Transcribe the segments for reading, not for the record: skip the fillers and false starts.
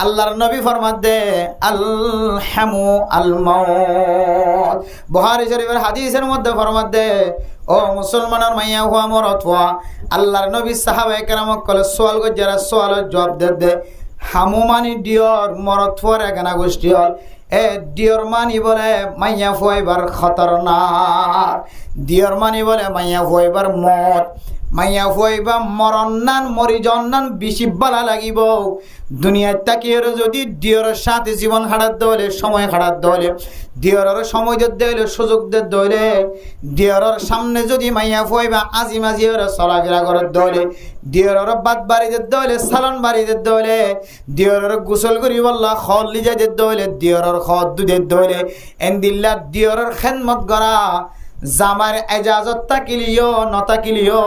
আল্লাহর নবী ফরমাতে আল হামু আল মাউত। বুখারী শরীফের হাদিসের মধ্যে ফরমাতে ও মুসলমানের মাইয়া হুয়া মরত হুয়া। আল্লাহর নবী সাহাবায়ে কেরামক কলে সওয়াল করে যারা সওয়ালের জবাব দে হামু মানি ডিয়র মরত হুয়ার একানা গোষ্ঠী হল এ ডিয়র মানি বলে মাইয়া ফুয়াইবার খতরনাক, ডিয়র মানি বলে মাইয়া ফুয়াইবার মত, মাইয়া ফুয়াইবা মরণান মরি জন্নান বেশি বালা লাগিব। দুনিয়ার তাকিয়ে যদি ডিয়রের সাথে জীবন হারাত দলে সময় হারাত দলে ডিয়রের সময় দিতে হলে সুযোগ দিতে হলে ডিয়রের সামনে যদি মাইয়া ফুয়াইবা আজি মাঝি ওরা চলাফেরা করার দলে ডিয়রের বাদ বাড়ি দিতে হলে সালন বাড়ি দিতে হলে ডিয়রের গোসল করি বললা খল লিজা দিতে হলে ডিয়রের খদ দুধের দলে এন্দিল্লা ডিয়রের খেদমত করা জামার এজাজত তাকিলিও নতাকিলিও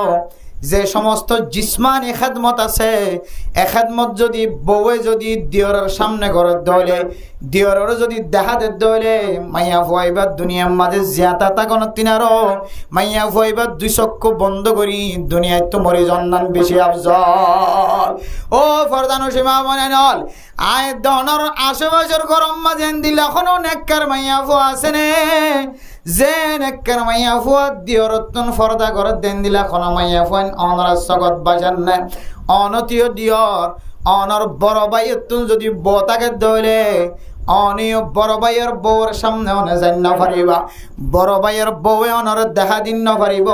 যে সমস্ত জিসমানি খেদমত আছে এ খেদমত যদি বউয়ে যদি দিয়রের সামনে ঘরের দলে দিয়রের যদি দেখাতে দলে মাইয়া ফুয়াইবার দুনিয়ার মাঝে জিয়াতা তাকন তিনারও মাইয়া ফুয়াইবার দুই চক্ষু বন্ধ করি দুনিয়ায় তো মরি জন্নান বেশি আফজল। ও ফরদানো সীমা মনে নল আয় দনর আশেপাশের গরম মাঝে দিল এখনো নেককার মাইয়া ফুয়া আছে নে যে নেককার মাইয়া ফুয়া দিয়রতন ফরদা করে দেন দিলা কোন মাইয়া ফুয়ান অনরা জগৎ বাজান না অনতীয় দিয়র অনর বড় ভাইয়তুন যদি বতাকে দইলে অনিয় বড় ভাইয়ের বউর সামনে অনে যাই না পারিবা, বড় ভাইয়ের বউয়ে অনর দেখা দিন না পারিব।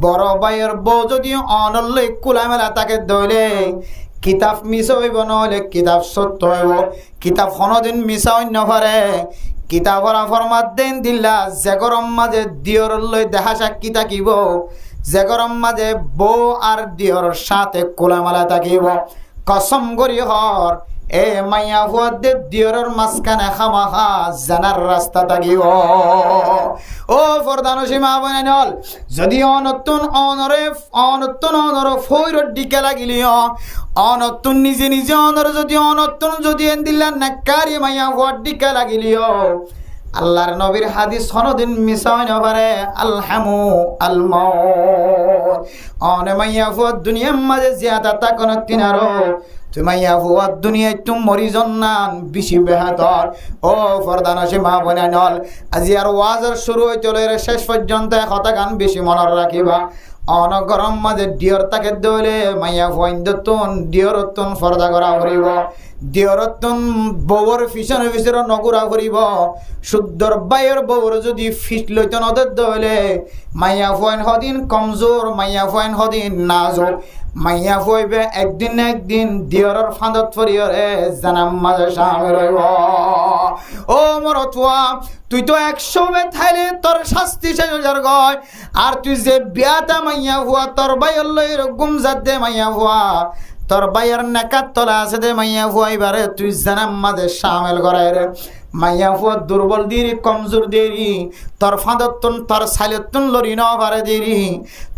বড় ভাইয়ের বউ যদি অনর কুলা মেলা তাকে দইলে কিতাব মিছা হইব নহলে কিতাব সত্য হইব, কিতাব কোনোদিন মিছা হইন পারে। কিতাবরা ফরমাত দেন দিল্লা যে গরম মাঝে দিয়র লই দেখা সাক্ষী থাকিব, যে গরম মাঝে বউ আর দিয়র সাথে কোলামালা থাকিব কসম করি হর এ মাইয়া ফুয়াদে দিয়রের মাঝখানে খামাখা জানার রাস্তা থাকিব। ও ফরদানো সীমা বনেন হল যদি অনতুন অনরে ফৈরর দিকে লাগিলিও অনতুন নিজে নিজে অনর যদি অনতুন যদি এন দিল্লা নাকারি মাইয়া ফুয়ার দিকে লাগিলিও আল্লাহর নবীর হাদিস কোনদিন মিছা হইন পারে। আল হামু আল মাউত অনে মাইয়া ফুয়ার দুনিয়ার মাঝে জিয়াদা তাকন তিনারো মাইয়া ফুয়ার দুনিয়ায় তুম মরি জন্নান বেশি বেহাতর। ও ফরদান আছে মা বোনে নল আজি আর ওয়াজের শুরু হইতে শেষ পর্যন্ত কথা গান বেশি মনে রাখিবা। অন গরম মাঝে ডিয়র তাকে দলে মাইয়া ফুয়াইন্দতুন ডিয়রতুন ফরদা করা করিব, ডিয়রতুন বউর পিছনে পিছনে নগুরা করিব। শুদ্ধর বাইয়ের বউর যদি ফিট লইত নদের দলে মাইয়া ফুয়াইন হদিন কমজোর, মাইয়া ফুয়াইন হদিন নাজুক, মাইয়া ফুয়াইবে একদিন না একদিন দিয়রের ফাঁদত পরিয়রে জানাম মাঝে সামনে রইব। ও মরতুয়া তুই তো 100 বেত খাইলে তোর শাস্তি শেষ হয়ে গয়, আর তুই যে বিয়াটা মাইয়া ফুয়া তোর বাইয়ের লই গুম জাত দে মাইয়া ফুয়া তোর বাইয়ের নাকাত তলা আছে দে মাইয়া ফুয়া এবারে তুই জানাম মাঝে সামেল করাই রে। মাইয়া ফুয়া দুর্বল দিরি কমজোর দেরি তোর ফাঁদতুন তোর সাইলতুন লরি ন পারে দেরি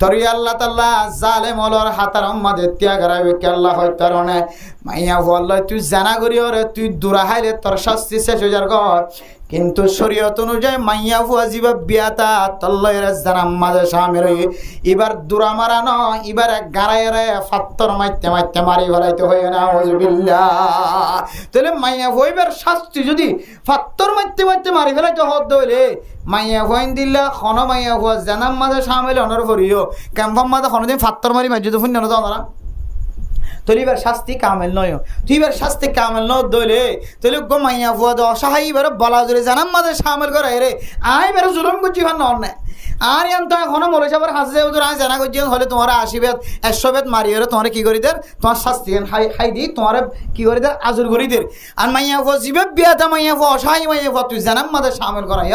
তোর আল্লাহ তাআলা জালেম হলর হাতার মাঝে ত্যাগ রাখবে কে আল্লাহ হয় তারনে মাইয়া ফুয়া আল্লাহ তুই জানা করি রে তুই দূরা হাইলে তোর শাস্তি শেষ হয়ে যার ঘর। কিন্তু শরীয়ত অনুযায়ী মাইয়া ফুয়া জিবা বিয়াতা তল্লয়ের জানাম মাঝে সামিল হই এবার দূরা মারা ন এবার গাড়াইয়ের ফাত্তর মাইতে মাইতে মারি ফেলাইতে হয় না আউযুবিল্লাহ। তাহলে মাইয়া ফুয়াইবার শাস্তি যদি ফাত্তর মাইতে মাইতে মারি ফেলাইতে হদ হইলে মাইয়া ফুয়াইন দিল্লা খন মাইয়া ফুয়া জানাম মাঝে সামিল অনর করিও ক্যাম্পাম মাঝে কোনোদিন ফাত্তর মারি মাঝে তো ফুন্য না তলিবার শাস্তি কামেল নয়। তুই এবার শাস্তি কামেল ন দইলে তলি গো মাইয়া ফুয়া দ অসহায় এবার বলা জোরে জানাম মাঝে সামিল করে রে আই এবার জুলুম করছি ভান না আর তো এখনো মরে যাবার হাসে যাবো তোর আই জানা করছি হলে তোমার 80 বেত 100 বেত মারি হলে তোমার কি করি দের তোমার শাস্তি হাই দি তোমার কি করি দের আজুর করি দের। আর মাইয়া ফুয়া জিবে বিয়াতে মাইয়া ফুয়া অসহায় মাইয়া ফুয়া তুই জানাম মাঝে সামিল করাই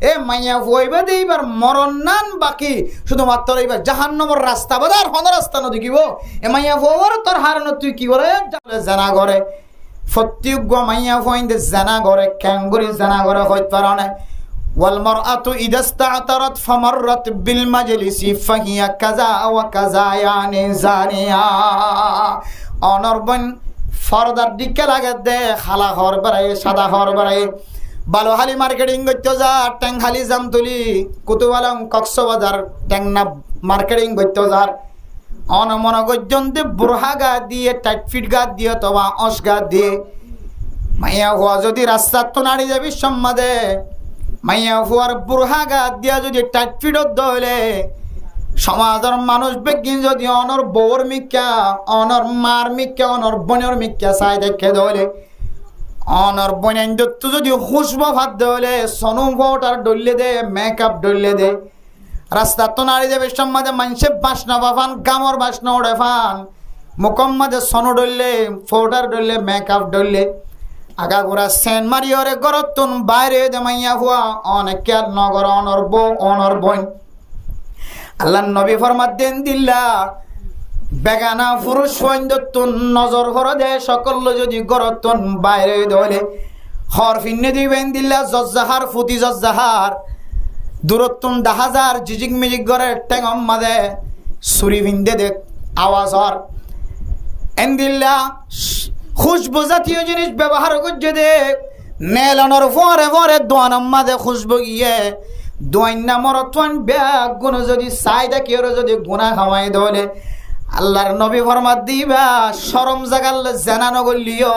এ মাইয়া ফুয়া এবার এইবার মরণ নান বাকি শুধুমাত্র এইবার জাহান্নামের রাস্তা বাদার হন রাস্তা ন দেখিব এ মাইয়া ফুয়া তোর হারানো তুই কি করে জানা করে প্রত্যেক মাইয়া ফুয়াইন জানা করে ক্যাঙ্গুরি জানা করে হইতে পারে না। والمرأة إذا استعترت فمرت بالمجلس فهي كذا وكذا يعني زانية অনর্বন ফরদার দিকে লাগে দে খালা হর বেড়াই সাদা হর বেড়াই বালোহালি মার্কেটিং করতে যা ট্যাংহালি জামতুলি কুতুবালাম কক্সবাজার ট্যাংনা মার্কেটিং করতে যার অনমন গর্জন্তে বুড়হা গা দিয়ে টাইট ফিট গা দিয়ে তবা অস গা দিয়ে মাইয়া হুয়া যদি রাস্তার তো নাড়ি যাবি সম্মাদে মাইয়া হুয়ার বুড়হা গাত দিয়া যদি টাইট ফিডত দইলে সমাজের মানুষ বেগিন যদি অনর বউর মিক্কা অনর মার মিক্কা অনর বোনের মিক্কা চাই দেখে দইলে অনর বোনের দত্ত যদি খুশবো ভাত দইলে সনু ভোটার ডললে দে মেকআপ ডললে দে রাস্তা তো নাড়ি যাবে সম্মাদে মানুষে বাসনা বাফান গামর বাসনা ওড়ে ফান মুকম্মাদে সনু ডললে ফোটার ডললে মেকআপ ডললে আগা গোড়া সেন মারিয়রে গরতুন বাইরে দে মাইয়া হুয়া অনেক কেয়ার নগর অনর বউ অনর বোন আল্লাহ নবী ফরমাত দেন দিল্লা বেগানা পুরুষ সৈন্যতুন নজর হরে দে সকল যদি গরতুন বাইরে দলে হর ফিন্নে দিবেন দিল্লা জজ্জাহার ফুতি জজ্জাহার দূরত্বন 10,000 জিজিক মিজিক করে টেঙম মাদে সুরি ভিন্দে দে আওয়াজ হর এন্দিল্লা খুশবু জাতীয় জিনিস ব্যবহার করছে দে নেলানোর পরে পরে দোয়ানাম মাদে খুশবু গিয়ে দোয়ান্না মরতন ব্যাগ গুণ যদি চাই দেখি ওরা যদি গুণা খাওয়াই দলে আল্লাহর নবী ফরমাত দিবা শরম জাগাল জানানো গলিও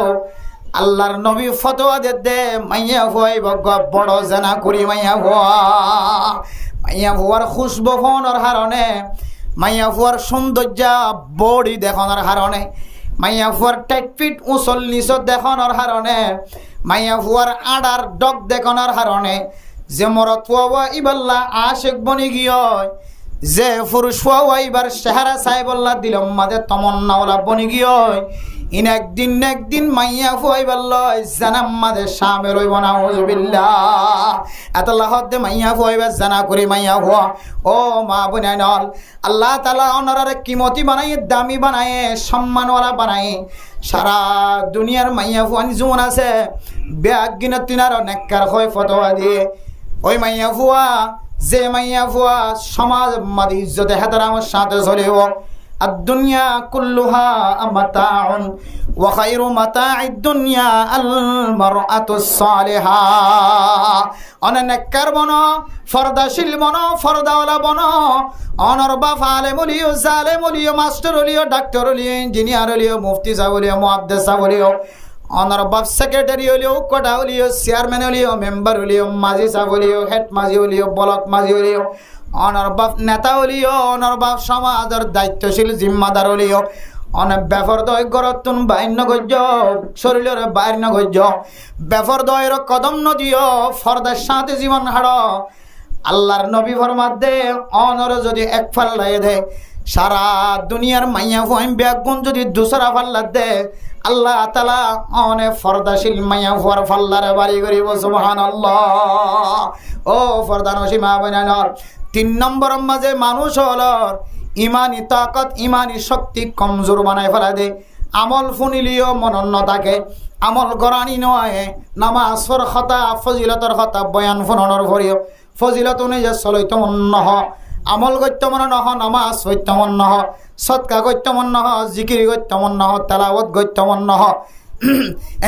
আল্লাহর নবী ফতোয়া দে মাইয়া হুয়াই বড় জানা করি মাইয়া হুয়ার খুশবু ফোনের হারণে মাইয়া হুয়ার সৌন্দর্য বডি দেখানোর হারণে মাইয়া হুয়ার টাইট ফিট উঁচল নিচত দেখানোর হারণে মাইয়া হুয়ার আডার ডগ দেখানোর হারণে যে মরত ফুয়া ইবাল্লা আশেক বনি গিয় যে পুরুষ ফুয়া ইবার চেহারা চাই বল্লা দিলম মাঝে তমন্নাওয়ালা বনি গিয় ইন একদিন মাইয়া ফুয়া ইবাল্লয় জানাম মাঝে সামে রইব না হুজুবিল্লাহ এত লাহত দে মাইয়া ফুয়া ইবার জানা করি মাইয়া ফুয়া ও মা বোনাই নল আল্লাহ তাআলা ওনারে কিমতি বানাই দামি বানাই সম্মানওয়ালা বানাই সারা দুনিয়ার মাইয়া ফুয়ান জুন আছে ব্যাগ গিনা তিনার নেককার হয় ফতোয়া দিয়ে ওই মাইয়া ফুয়া যে মাইয়া ফুয়া সমাজ মাদি ইজ্জতে হেতারামের সাথে চলিব الدنيا كلها متاع وخير متاع الدنيا المرأة الصالحة অনেককার বনো ফরদাশীল বনো ফরদাওয়ালা বনো অনর বাপ আলেম হলিও জালেম হলিও মাস্টার হলিও ডাক্তার হলিও ইঞ্জিনিয়ার হলিও মুফতি সাহেব হলিও মুহাদ্দিস সাহেব হলিও অনর বাপ সেক্রেটারি হলিও কোটা হলিও চেয়ারম্যান হলিও মেম্বার হলিও মাঝি সাহেব হলিও হেড মাঝি হলিও ব্লক মাঝি হলিও অনর বাপ নেতা হলিও অনর বাপ সমাজের দায়িত্বশীল জিম্মাদার হলিও অনেক বেফর দয় গরতুন বাইন্য গজ্য শরীরের বাইন্য গজ্য বেফর দয়ের কদম নদীও ফরদার সাথে জীবন হাড় আল্লাহর নবী ফরমাত দে অনর যদি এক ফাল্লাই দে সারা দুনিয়ার মাইয়া ফুয়াইম ব্যাগুন যদি দুসরা ফাল্লা দে আল্লাহ তাআলা অনেক ফরদাশীল মাইয়া ফুয়ার ফাল্লারে বাড়ি করিব সুবহানাল্লাহ ও ফরদানসী মা বোনার 3 নম্বর মাঝে মানুষ হলর ইমানি তাকত ইমানি শক্তি কমজোর বানায় ফেলা দে আমল ফুনিলিও মনন্য থাকে আমল গরানি নয় নামাজ ফর খতা ফজিলতর খতা বয়ান ফুনর ভরিও ফজিলত অনুযায়ী চলৈত মন হ আমল গত্য মন নহ নামাজ গত্য মন নহ সৎকা গত্য মন নহ জিকির গত্য মন নহ তেলাওয়াত গত্য মন নহ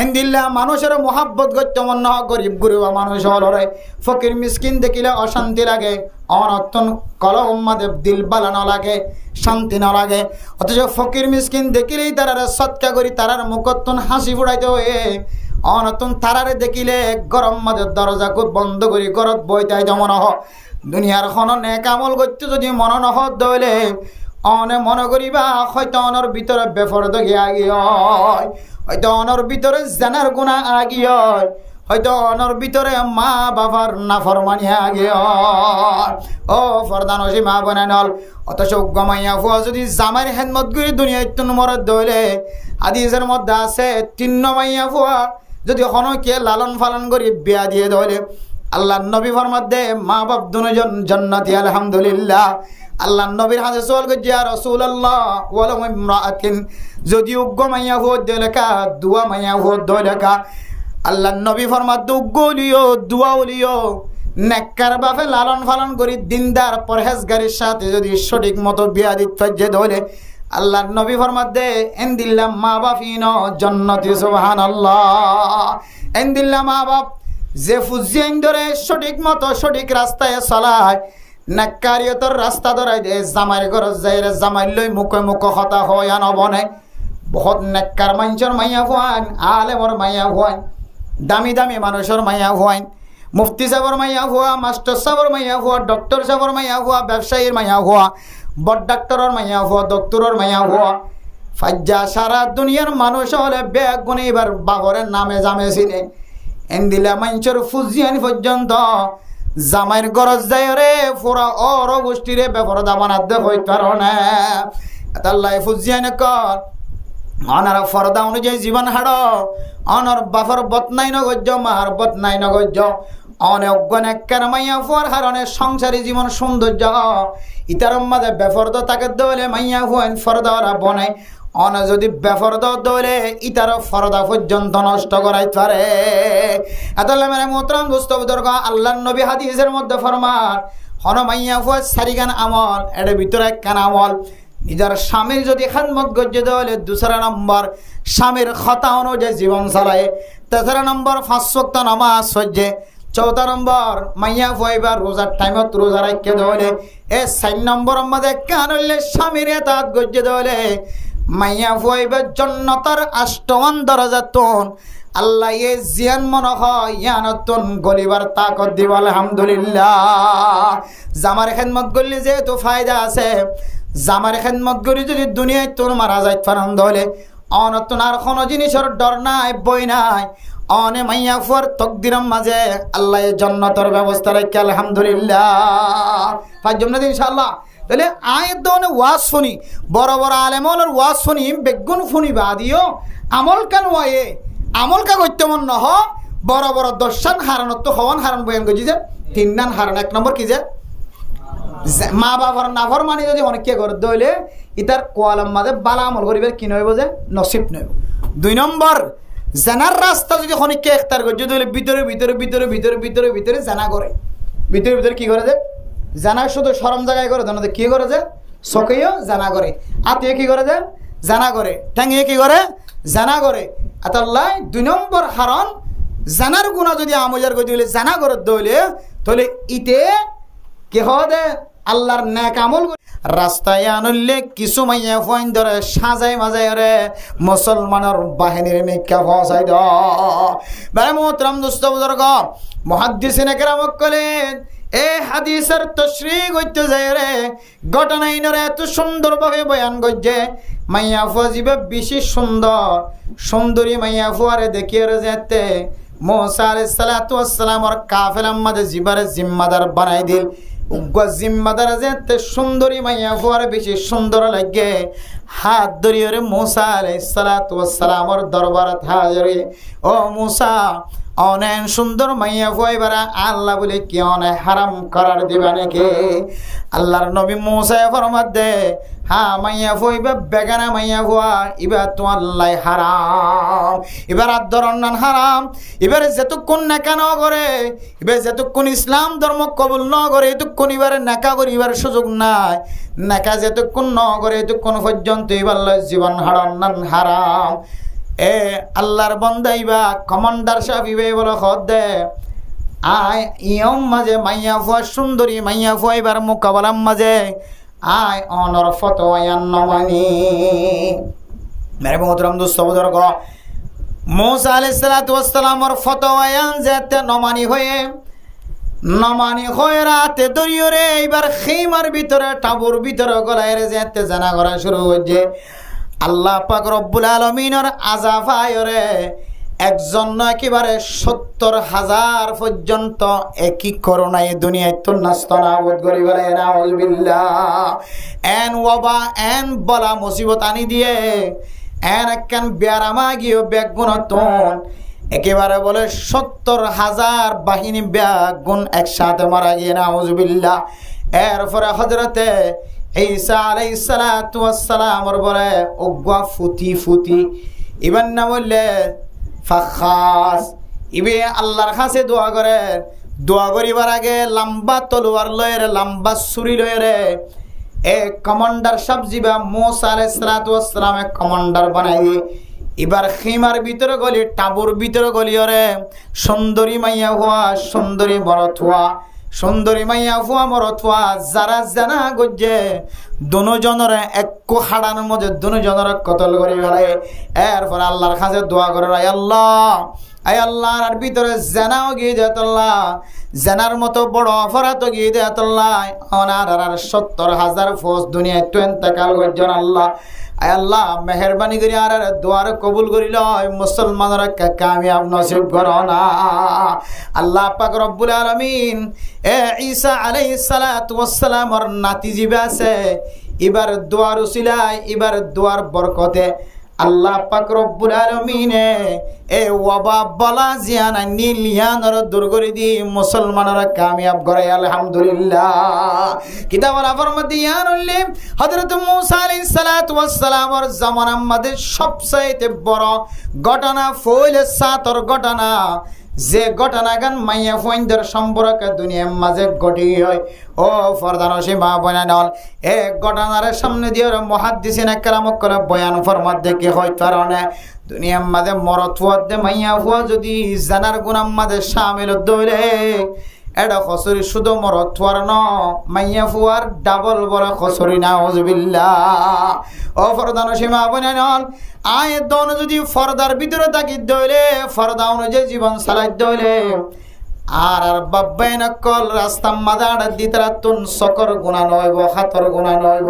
এন্দিল্লা মানুষের মোহাব্বত গত্য মন নহ গরিব গুরুবা মানুষ হলরে ফকির মিসকিন দেখিলে অশান্তি লাগে অনর্থন কলমাদেব দিল বালানো লাগে শান্তি না লাগে অথচ ফকির মিসকিন দেখিলেই তারারে সৎকা করি তারার মুখতন হাসি ফুটাইতে হয়ে অনর্থন তারারে দেখিলে গরম মাদের দরজা খুব বন্ধ করি গরত বইতাইতে মন হ দুনিয়ার খন নেক আমল করতে যদি মন নহ দইলে অনে মনে করিবা হয়তো অনর ভিতরে বেফরদ গিয়া গিয় হয়তো অনর ভিতরে জানার গুণা আগিয় হয়তো অনর ভিতরে মা বাবার নাফরমানি আগিয় ও ফরদানসী মা বোনাইনল অথচ গমাইয়া ফুয়া যদি জামাইর হেদমত করি দুনিয়া ইত্তুন মরদ দইলে হাদিসের মধ্যে আছে 3 মাইয়া ফুয়া যদি হনকে লালন পালন করি বিয়া দিয়ে দইলে আল্লাহ নবী ফরমাত দে মা বাপ দুজন জান্নাতি আলহামদুলিল্লাহ আল্লাহ নবীর হাতে সওয়াল করছে ইয়া রাসূলুল্লাহ ওয়ালা ইমরাআতিন যদি উগ্গ মাইয়া ফুয়া দইলেকা দুয়া মাইয়া ফুয়া দইলেকা আল্লাহ নবী ফরমাত দুগলিও দুয়াউলিও নেককার বাপে লালন পালন করি দিনদার পরহেজগারির সাথে যদি সঠিক মতো বিয়া দিতে ধরে আল্লাহ নবী ফরমাত দে এন্দিল্লা মা বাপিন জান্নাতি সুবহানাল্লাহ এন্দিল্লা মা বাপ যে ফুজিয়েন ধরে সঠিক মতো সঠিক রাস্তায় চলায় নেককারিয়তর রাস্তা ধরাই দে জামাইর ঘর যাই রে জামাই লই মুখে মুখে কথা হয় আনবনে বহুত নেককার মানুষের মাইয়া ফুয়ান আলেমর মাইয়া ফুয়ান দামি দামি মানুষের মাইয়া হওয়াইন, মুফতি সাহেবের মাইয়া হওয়া, মাস্টার সাহেবের মাইয়া হওয়া, ডক্টর সাহেবের মাইয়া হওয়া, ব্যবসায়ীর মাইয়া হওয়া, বড় ডাক্তারের মাইয়া হওয়া, ডক্টরের মাইয়া হওয়া, ফাজ্জা সারা দুনিয়ার মানুষ হলে ব্যাগ গুনে এবার বাবরের নামে জামে চিনে এন্দিলা মানুষের ফুজিয়ান পর্যন্ত জামাইয়ের গরজ যায় রে পুরা অর গোষ্ঠীরে বেপরদা বানাতে হই কারণে তাল্লাই ফুজিয়ান কর অনার ফরদা অনুযায়ী জীবন হাড় অনর বাফর বতনাই নগজ্য মার বতনাই নগজ্য অনেক অজ্ঞান মাইয়া ফুয়ার হারণে সংসারী জীবন সৌন্দর্য ইতার মাঝে বেফরদ তাকে দলে মাইয়া ফুয়ান ফরদারা বনায় অন যদি বেফরদ দলে ইতার ফরদা পর্যন্ত নষ্ট করাই পারে এতলে মানে মোহতরম দোস্ত বুজুর্গ আল্লাহর নবী হাদিসের মধ্যে ফরমান হন মাইয়া ফুয়া সারিগান আমল এর ভিতরে একখান আমল নিজের স্বামীর যদি খেদমত গজ্জে দেওয়ালে দুসরা নম্বর স্বামীর কথা অনুযায়ী জীবন চালায়, তেসরা নম্বর 5 ওয়াক্ত নামাজ সহ্যে, 14 নম্বর মাইয়া ফুয়াইবার রোজার টাইমত রোজা রাখতে দেওয়ালে, 4 নম্বর মধ্যে কান হইলে স্বামীর এতাত গজ্জে দেওয়ালে মাইয়া ফুয়াইবার জন্নতর 8 দরজাতুন আল্লাহ এ জিয়ান মনে হয় ইয়ানতুন গলিবার তাকত দিব। আলহামদুলিল্লাহ জামার খেদমত করলে যেহেতু ফায়দা আছে, জামার খেদমত করি যদি দুনিয়ায় তোর মারা যায় ফারান ধলে অনতন আর কোনো জিনিসের ডর নাই বই নাই অনে মাইয়া ফুয়ার তকদিরম মাঝে আল্লাহ জন্নতর ব্যবস্থা রাখে। আলহামদুলিল্লাহ পাঁচজন ইনশাআল্লাহ। তাহলে আয়ের দনে ওয়াজ শুনি, বড় বড় আলেমনের ওয়াজ শুনি, বেগুন ফুনি বাদিও আমল কেন ওয়ে আমল কা করতে মন নহ বড় বড় দর্শন হারানত তো হওয়ান হারান বয়ান করছি যে 3 নান হারান। 1 নম্বর কি যে মা বাবার নাফর মানি যদি অনেককে করে দইলে ইতার কোয়ালাম মাঝে বালা আমল করিবার কি নইব যে নসিব নইব। 2 নম্বর জানার রাস্তা যদি অনেককে ইখতার করে দইলে ভিতরে ভিতরে ভিতরে ভিতরে ভিতরে ভিতরে জানা করে, ভিতরে ভিতরে কি করে যে জানা শুধু শরম জায়গায় করে জানা কি করে যে চকেও জানা করে, আত্মীয় কি করে যে জানা করে, ঠ্যাঙিয়ে কি করে জানা করে। আতাল্লাহ 2 নম্বর হারণ জানার গুণা যদি আমজার করে দিলে জানা করে দইলে তাহলে ইতে কে হবে আল্লাহর নেক আমল রাস্তায় আনলে কিছু মাইয়া ফাইন ধরে সাজাই মাজাই রে মুসলমানের বাহিনীর মিক্কা ফসাই দ ভাই মোহতরম দোস্ত বুজুর্গ মুহাদ্দিসিনে কেরাম কলেন এই হাদিসের তাশরীহ করতে যায় রে ঘটনা ইনরে এত সুন্দরভাবে বয়ান করছে মাইয়া ফাজিবে বেশি সুন্দর সুন্দরী মাইয়া ফুয়ারে দেখিয়ে রে যেতে মুসা আলাইহিস সালাতু ওয়াস সালামের কাফেলার মধ্যে জিবারে জিম্মাদার বানাই দিল। জিম্মাদার যেতে সুন্দরী মাইয়া ফুয়ারে বেশি সুন্দর লাগে হাত ধরিয়ে রে মুসা আলাইহিস সালাতু ওয়াস সালামের দরবারত হাজির। ও মুসা অনেক সুন্দর মাইয়া ফুয়াইবারা আল্লাহ বলে কি অনেক হারাম করার দিবা নাকি? আল্লাহর নবী মুসা ফরমাত দে হ্যাঁ মাইয়া ফুয়াইবা বেগানা মাইয়া ফুয়া এবার তো আল্লাহ হারাম, এবার আর ধরন হারাম, এবার যেতক্ষণ নেকা ন করে এবার যেতক্ষণ ইসলাম ধর্ম কবুল ন করে এতক্ষণ এবার নেকা করিবার সুযোগ নাই, নেকা যেতক্ষণ ন করে এতক্ষণ পর্যন্ত এবার জীবন হারাম হারাম। এ আল্লাহর বন্দাইবা কমান্ডার সাহেব বলে খদ দে আয় ইয়ম মাঝে মাইয়া ফুয়া সুন্দরী মাইয়া ফুয়াইবার মোকাবেলার মাঝে আয় অনর ফতোয়ান নমানি। মেরে মোহতরম দোস্ত বুজুর্গ মুসা আলাইহিস সালাতু ওয়াস সালামের ফতোয়ান যেতে নমানি হয়ে রাতে দরিয়রে এইবার খেইমার ভিতরে টাবুর ভিতরে গলায় যেতে জানা করা শুরু হয়েছে। আল্লাহ পাক রব্বুল আলামিনের আযাব আয়রে একজন একেবারে 70,000 পর্যন্ত একই করোনা এই দুনিয়ায় তো নাস্তানাবুদ করি বলে নাউযুবিল্লাহ এন ওয়াবা এন বলা মুসিবত আনি দিয়ে এন একখান বেয়ারামা গিয়ে বেগুনতন একেবারে বলে 70,000 বাহিনী বেগুন একসাথে মারা গিয়ে নাউযুবিল্লাহ। এরপরে হযরতে ঈসা আলাইহিস সালাতু ওয়াস সালামের বলে ওগা ফুটি ইবান না বললে ফাখাস ইবে আল্লাহর কাছে দোয়া করিবার আগে লম্বা তলোয়ার লয়ে লম্বা ছুরি লয়ে এ কমান্ডার সব জিবা মুসা আলাইহিস সালাতু ওয়াস সালামে কমান্ডার বানাই এবার খিমার ভিতরে গলি টাবুর ভিতরে গলি রে সুন্দরী মাইয়া হওয়া সুন্দরী বড় থুয়া সুন্দরী মাইয়া ফুয়া মরতুয়া যারা জানা গজ্জে দুজনের এক হাড়ানোর মধ্যে দুজনের কতল করে ফেলে। এরপর আল্লাহর কাছে দোয়া করে, আয় আল্লাহ আর ভিতরে জানাও গিয়ে দেতল্লাহ, জানার মতো বড় অপরাধ গিয়ে দেতল্লাহ, অনার আর 70,000 ফোস দুনিয়ায় তো এন্তেকাল করছেন আল্লাহ। আয় আল্লাহ মেহরবানি করি আর দোয়ার কবুল করিল, মুসলমানরা কামিয়াব নসিব করো না। আল্লাহ পাক রব্বুল আলামিন ঈসা আলাইহিস সালাতু ওয়াস সালামের নাতি জিবে আছে, এবার দোয়ার উসিলায়, এবার দোয়ার বরকতে আল্লাহ পাক রব্বুল আলামিনে ওয়াবা বলা জিয়ানা নীলিয়ানর দূর করে দি মুসলমানরা কামিয়াব করে আলহামদুলিল্লাহ। কিতাবুল ফরমাদিয়ানুল্লিম হযরত মূসা আলাইহিস সালাতু ওয়াস সালামের জামানার মধ্যে সবচেয়ে বড় ঘটনা ফইলে সাতর ঘটনা, যে ঘটনাগান মাইয়া ফইনদের সম্পর্কে দুনিয়ার মাঝে ঘটি হয়। ও ফরদানসী মা বয়ানল এক ঘটনার সামনে দিয়ে মুহাদ্দিসিন একরাম করে বয়ান ফরমাত দেখে হয় কারণে দুনিয়ার মাঝে মরত ফুয়াতে মাইয়া ফুয়া যদি জানার গুনার মাঝে শামিল দইলে এটা খসরি শুধু মরত ফুয়ার ন মাইয়া ফুয়ার ডাবল বড় খসরি না হুজুবিল্লাহ। ও ফরদানসী মা বয়ানল আয় দন যদি ফরদার ভিতরে থাকি দইলে ফরদা অনুযায়ী জীবন চালাই দইলে আর বাব্বাই নকল রাস্তা মাদাড় দিতরাতুন সকর গুণা নইব, হাতর গুণা নইব,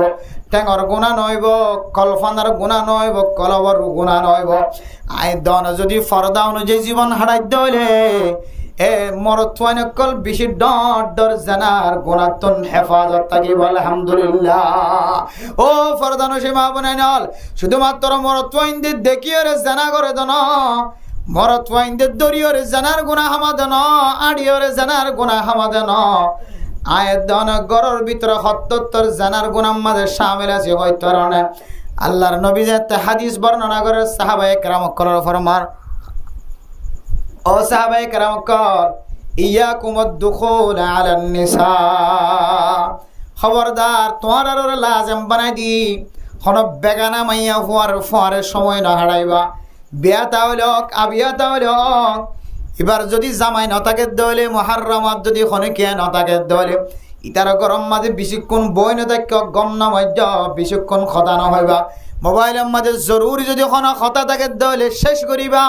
টেঙর গুণা নইব, কলফানার গুণা নইব, কলবর গুণা নইব। আয় দন যদি ফরদা অনুযায়ী জীবন হারাই দইলে মরতুয়াই নকল বেশি ডর জানার গুণাতুন হেফাজত থাকিব আলহামদুলিল্লাহ। ও ফরদানসী মা বোনেনল শুধুমাত্র মরতুয়াইনদের দেখিয়ে জানা করে দন, মরতুয়াইনদের দরিয়রে জানার গুণা হামাদন, আড়িয়রে জানার গুণা হামাদন। আয়ের দন গরর ভিতরে ৭০ জানার গুণার মাঝে শামিল আছে হয়তো আল্লাহর নবী যে হাদিস বর্ণনা করে সাহাবায়ে কেরাম করার ফরমার, ও সাহাবায়ে কেরাম কর ইয়াকুমুদ দুখুল আলান নিসা, খবরদার তোমার আর লাজম বানাই দি কোন বেগানা মাইয়া ফুয়ারের সময় না হারাইবা। বিয়া তাহলে আবিয়া তাহলে এবার যদি জামাই নতাকে দলে মুহাররমাত যদি খনিকিয়া নতাকে দলে ইতার গরম মাঝে বেশিক্ষণ বই নতাক গম না মজ্জ বেশিক্ষণ খতা নহইবা। মোবাইলের মাঝে জরুরি যদি কোনো খতা থাকে দলে শেষ করিবা,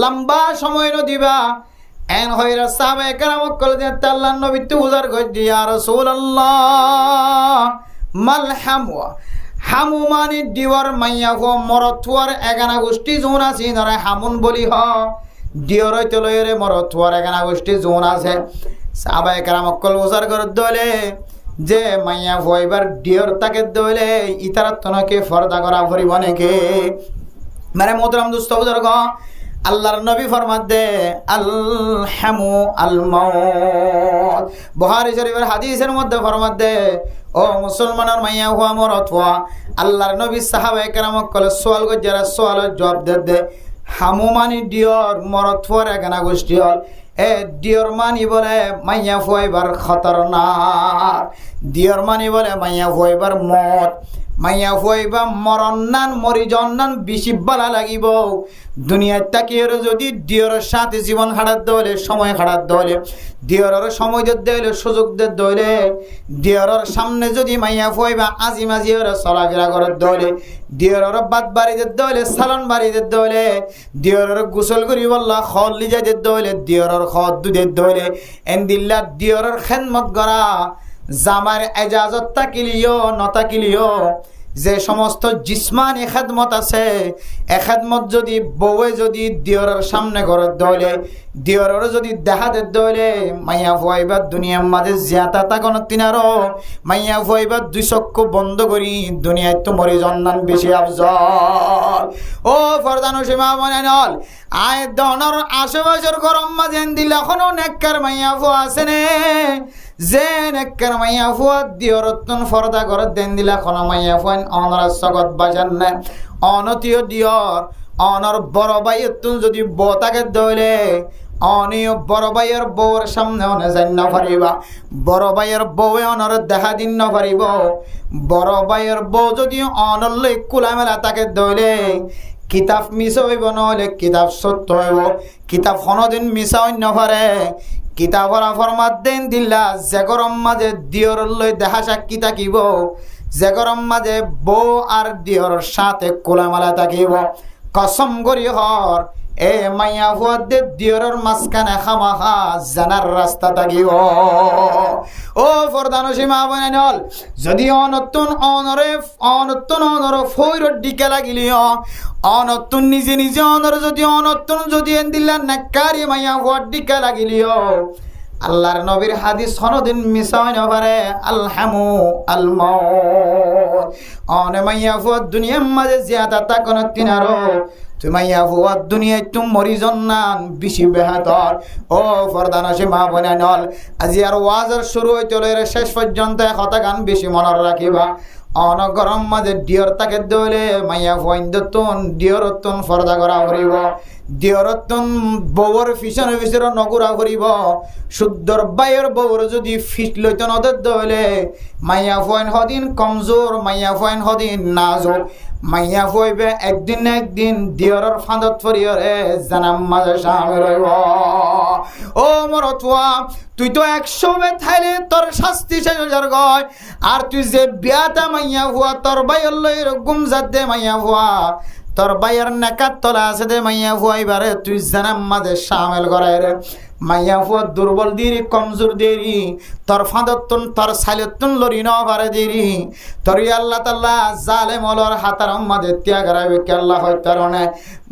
লম্বা সময় নদিবা। এন হইরা সাহাবায়ে কেরাম কল যে আল্লাহর নবী তো উজার কই দিয়া রাসূলুল্লাহ মাল হামওয়া, হামু মানে ডিওর মাইয়া গো মরতুয়ার এগানা গোষ্ঠী জোন আছে নরে হামুন বলি হ ডিওর হইতে লইরে মরতুয়ার এগানা গোষ্ঠী জোন আছে। সাহাবায়ে কেরাম কল উজার করে দলে যে মাইয়া হইবার ডিওর তাকে দলে ইতার তনকে ফরদা করা ভরিব নাকি। মানে মোহতরম দোস্ত বুজুর্গ আল্লাহর নবী ফরমাত দে আল হামু আল মাউত, বুখারী শরীফের হাদিসের মধ্যে ফরমাত দে ও মুসলমানের মাইয়া হুয়া মরত হুয়া। আল্লাহর নবী সাহাবায়ে কেরাম কলে সওয়াল করে যারা সওয়ালের জবাব দে হামু মানি ডিওর মরত হুয়ার এগানা গোষ্ঠী হল। ডিওর মানি বলে মাইয়া ফুয়াইবার খতরনাক, ডিওর মানি বলে মাইয়া ফুয়াইবার মত, মাইয়া ফুয়াইবা মরণান মরিজন্নান বেশি বালা লাগিব। দুনিয়ার তাকিয়ে যদি ডিওরের সাথে জীবন খাড়ার দলে সময় খাড়ার দলে ডিওরের সময় দিলে সুযোগ দলে ডিওরের সামনে যদি মাইয়া ফুয়াইবা আজি মাঝি ওরা চলাফেরা করার দলে ডিওরের বাদ বাড়িতে দলে সালন বাড়িতে দলে ডিওরের গোসল করি বললা খল লিজাইদের দলে ডিওরের খদ দুধের দলে এন্দিল্লা ডিওরের খেদমত করা জামার এজাজত তাকিলিও নতাকিলিও যে সমস্ত জিসমানি খেদমত আছে এ খেদমত যদি বউয়ে যদি দিওরের সামনে ঘরের দলে দিওরের যদি দেখাতে দলে মাইয়া ফুয়াইবার দুনিয়ার মাঝে জিয়াতা তাকন তিনারও মাইয়া ফুয়াইবার 2 চক্ষু বন্ধ করি দুনিয়ায় তো মরি জন্নান বেশি আফজল। ও ফরদানো সীমা মনে নল আয় দনর আশেপাশের গরম মাঝে দিলে এখনো নেককার মাইয়া ফুয়া আছে নে যে নেককার মাইয়া ফুয়া দিওরতন ফরদা করে দেন দিলা কোনো মাইয়া ফুয়ান অনরা জগৎ বাজার না অনতীয় দিওর অনর বড় ভাইয়ের যদি বতাকে দইলে অনিয় বড় ভাইয়ের বউর সামনে অনে যাই না পারিবা, বড় ভাইয়ের বউয়ে অনর দেখা দিন না পারিব। বড় ভাইয়ের বউ যদি অনলে কুলা মেলা তাকে দইলে কিতাব মিশা হইব নহলে কিতাব সত্য হইব, কিতাব কোনোদিন মিশা হইন পারে। কিতাবরা ফরমাত দেন দিল্লা যে গরম মাঝে দিয়র লই দেখা সাক্ষী থাকিব, যে গরম মাঝে বউ আর দিয়র সাথে কোলামালা থাকিব, কসম করি হর এ মাইয়া ফুয়াদের দিয়রের মাঝখানে খামাখা জানার রাস্তা থাকিব। ও ফরদানসীমা বনাইনল যদি অনতুন অনরে ফৈরত দিকে লাগিলিও, অনতুন নিজে নিজে অনর যদি অনতুন যদি এন দিল্লা নাকারি মাইয়া ফুয়ার দিকে লাগিলিও, আল্লাহর নবীর হাদিস কোনদিন মিস হয় না পারে। আলহামু আল মাউত অনে মাইয়া ফুয়ার দুনিয়ার মাঝে জিয়াদা তা কোন তিনারো তুই মাইয়া ফুয়ার দুনিয়ায় তুম মরিজন নান বেশি বেহাতর। ও ফরদানসী মা বোনেনল আজি আর ওয়াজের শুরু হইতে শেষ পর্যন্ত কথা গান বেশি মনে রাখিবা। অন গরম মাঝে ডিয়র তাকে দইলে মাইয়া ফুয়াইন্দতুন ডিয়রতুন ফর্দা করা করিব, ডিয়রতুন বউর ফিসনে ফিসরে নগুরা করিব। শুদ্ধর বাইয়ের বউর যদি ফিস লইতে নদের দইলে মাইয়া ফুয়াইন হদিন কমজোর, মাইয়া ফুয়াইন হদিন নাজুক, মাইয়া ফুয়াইবে একদিন না একদিন ডিয়রের ফাঁদত ফরিয়রে জানাম মাঝে সামিল হইব। ও মরতুয়া তুই তো 100 বে থাইলে তোর শাস্তি শেষ হইয়ার গয়, আর তুই যে বিয়াটা মাইয়া ফুয়া তোর বাইয়ের লই গুম জাত দে মাইয়া ফুয়া, তোর বাইয়ের নেকাত তলা আছে দে মাইয়া ফুয়া এবারে তুই জানাম মাঝে সামিল করায় রে। মাইয়া ফুয়া দুর্বল দেরি কমজোর দেরি তোর ফাঁদতুন তোর সাইলতুন লরি ন পারে দেরি তোর আল্লাহ তাআলা জালেম ওলর হাতার মাঝে ত্যাগ রাখবে কে আল্লাহ হয় কারণে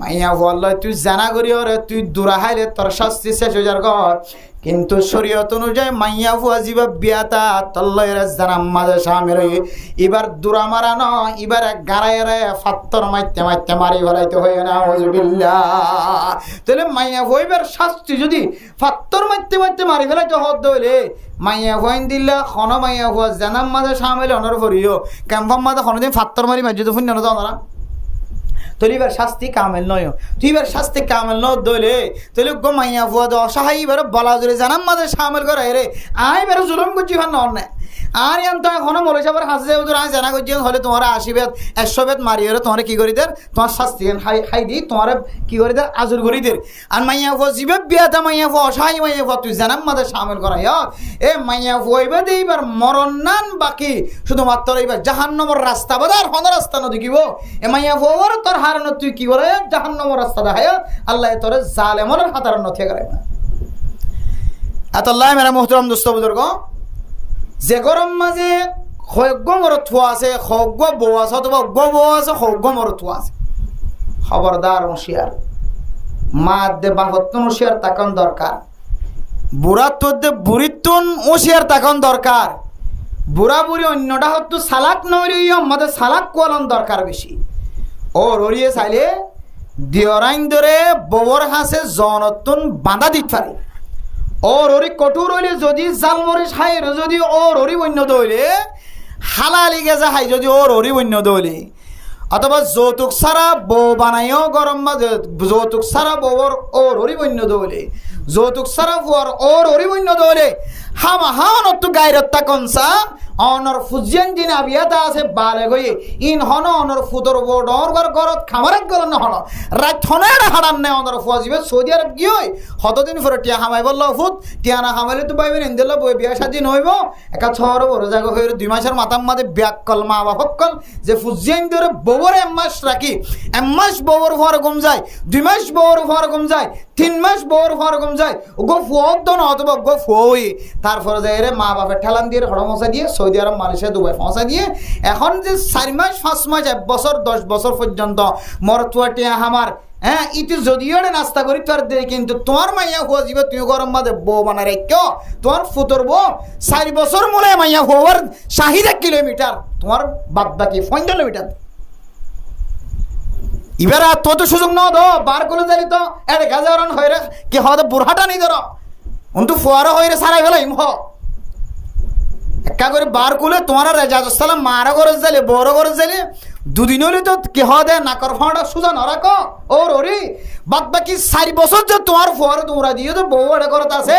মাইয়া ফুয়া তুই জানা করি রে তুই দূরা হাইলে তোর শাস্তি শেষ হয়ে যার ঘর। কিন্তু শরীয়ত অনুযায়ী মাইয়া ফুয়া জিবা বিয়াতা তল্লয়ের জানাম মাঝে সামিল হই এবার দূরা মারা ন এবার গাড়াইরে ফাত্তর মাইতে মাইতে মারি ফেলাইতে হয় না আউযুবিল্লাহ। তাহলে মাইয়া ফুয়াইবার শাস্তি যদি ফাত্তর মাইতে মাইতে মারি ফেলাইতে হদ হইলে মাইয়া ফুয়াইন দিল্লা খন মাইয়া ফুয়া জানাম মাঝে সামিল অনর করিও ক্যাম্পাম মাঝে কোনোদিন ফাত্তর মারি মাঝে ফুন্য না জানা তোর এবার শাস্তি কামেল নয়, তুই এবার শাস্তি কামেল ন দইলে তোলে গো মাইয়া ফুয়া দো অসহায় এবার বলা জোরে জানাম মাঝে সামিল করে রে আই এবার জুলুম করছি ভান না আর ইয়ান তো এখনো মরে যাবার হাসে ওদের আই জানা করছি হলে তোমার 80 বেত 100 বেত মারি হলে তোমার কি করি দের তোমার শাস্তি হাই দি তোমার কি করি দের আজুর করি দের। আর মাইয়া ফুয়া জিবে বিয়াটা মাইয়া ফুয়া অসহায় মাইয়া ফুয়া তুই জানাম মাঝে সামিল করা এ মাইয়া ফুয়া এবার এইবার মরণ নান বাকি শুধুমাত্র এইবার জাহান্নামের রাস্তা বাদার হন রাস্তা ন দেখিব এ মাইয়া ফুয়ার তোর হারানো তুই কি করে জাহান্নামের রাস্তা দেখায় আল্লাহ তোর জালেমর হাতার নথে করে আল্লাহ মেরা মুহতারাম দোস্ত বুজুর্গ যে গরম মাঝে সজ্ঞ মরত থোয়া আছে সজ্ঞ বউ আছে অথবা বউ আছে সজ্ঞ মরত থোয়া আছে খবরদার হুঁশিয়ার মা দে বাহত্তন হুঁশিয়ার তাকান দরকার, বুড়া তোর দে বুড়িত্তন হুঁশিয়ার তাকান দরকার, বুড়া বুড়ি অন্যটা হতো সালাক নইলে আমাদের সালাক কোয়ালন দরকার বেশি। ও রড়িয়ে চাইলে দিয়রাইন ধরে বউর হাসে জনতন বাঁধা দিতে পারে। ও ররি কঠোর হইলে যদি জালমরিচ খাই যদি ও ররি বন্য দইলে হালালি গেছে খাই যদি ও ররি বন্য দইলে অথবা যৌতুক ছাড়া বউ বানাইও গরম মাঝে যৌতুক ছাড়া বউর ও ররি বন্য দইলে যৌতুক ছাড়া বউর ও ররি বন্য দইলে হামা হাওনত গায়রত্তা কনসা অনর ফুজিয়ান দিন আবিয়াতা আছে বালে গই ইন হন অনর ফুদর বড়র ঘরত খামারে গল না হন রাত হনে হারান নে অনর ফুজিবে সৌদি আরব কি হয় কতদিন পরে টিয়া হামাই বলল ফুত টিয়া না হামাইলে তো বাইবেন ইনদেল বই বিয়া শাদী হইব একা ছর বড় জায়গা হইর 2 মাসের মাথার মাঝে ব্যাক কল মা বাপ কল যে ফুজিয়ান ধরে বউর এমাস রাখি এমাস বউর ফর গম যায় 2 মাস বউর ফর গম যায় 3 মাস বউর ফর গম যায় গো ফুদ দন অথবা গো ফুই তারপরে যায় রে মা বাপের ঠেলান দিয়ে হড়মসা দিয়ে সৌদি আরব মালয়েশিয়া দুবাই পৌঁছা দিয়ে এখন যে 4 মাস 5 মাস 1 বছর 10 বছর পর্যন্ত মরতুয়াটিয়া আমার হ্যাঁ ইতি যদিও নাস্তা করি তোর দে কিন্তু তোমার মাইয়া হওয়া যাবে তুই গরম মাঝে বউ বানা রেখো তোমার ফুতর বউ 4 বছর মূলে মাইয়া হওয়ার 60 কিলোমিটার তোমার বাদ বাকি 5 কিলোমিটার এবার তো তো সুযোগ না দো বার করে যালি তো 1000 হয়ে রে কি হওয়া বুড়াটা নেই ধরো উন্তু ফুয়ারা হয়ে রে সারাই ফেলাই হ একা করে বার কুলে তোমার রাজাসালাম মারা করে যাইলে বড় করে যাইলে 2 দিন হলে তো কেহ দে নাকর ফাঁড়া সুজা না রাখো ওর ওরি বাদ বাকি 4 বছর যে তোমার ফুয়ার তোমরা দিয়ে তো বউ এটা করতে আছে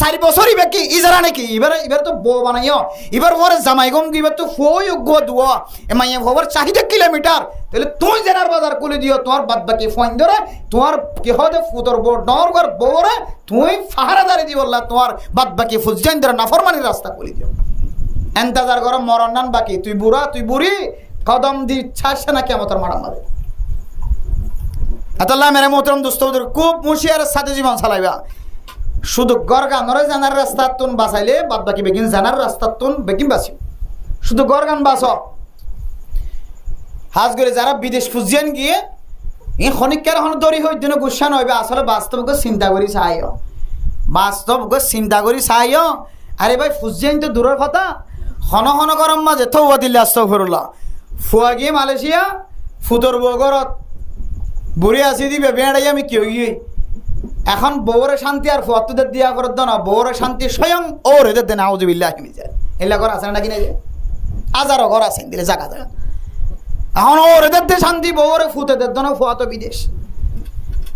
4 বছরই বাকি ইজারা নাকি এবার তো বউ বানাইও এবার ওর জামাই গম দিবে তো ফুয় গো দুয়া এ মাইয়া ফুয়ার চাহিদা কিলোমিটার তাহলে তুই জেনার বাজার খুলে দিও তোমার বাদ বাকি ফোন ধরে তোমার কি হয় ফুতর বউ ডর ঘর বউরে তুই ফাহারাদারি দি বললা তোমার বাদ বাকি ফুজাইন ধরে নাফরমানির রাস্তা খুলে দিও এন্তাজার করো মরণ নান বাকি তুই বুড়া তুই বুড়ি কদম দি ছাড়ছে না কেমন তোর মারা মারে আতাল্লাহ মেরে মোহতরম দোস্তদের খুব মুশিয়ারের সাথে জীবন চালাইবা শুধু গরগান নরে জানার রাস্তা তুন বাঁচাইলে বাদ বাকি বেগিন জানার রাস্তা তুন বেগিন বাঁচিও শুধু গরগান বাঁচ হাজ করে যারা বিদেশ ফুজিয়ান গিয়ে এই ক্ষণিকের হন দরি হই দিনে গুসা নইবে আসলে বাস্তবকে চিন্তা করি চাইও বাস্তবকে চিন্তা করি চাইও আরে ভাই ফুজিয়ান তো দূরের কথা হন হন গরম মাঝে তো দিল্লি আস্তগফিরুল্লাহ ফুয়া গিয়ে মালয়েশিয়া ফুতর বগরত বুড়ি আসি দিবে বেড়াই আমি কেউ গিয়ে এখন বউরে শান্তি আর ফুয়াত্তুদের দিয়া করে না বউরে শান্তি স্বয়ং ওর এদের দেন আউযুবিল্লাহি মিন যালিক এলা ঘর আছে নাকি না হাজারো ঘর আছে দিলে জায়গা জায়গা এখন ওর এদের দে শান্তি বউরে ফুতে দের না ফুয়া তো বিদেশ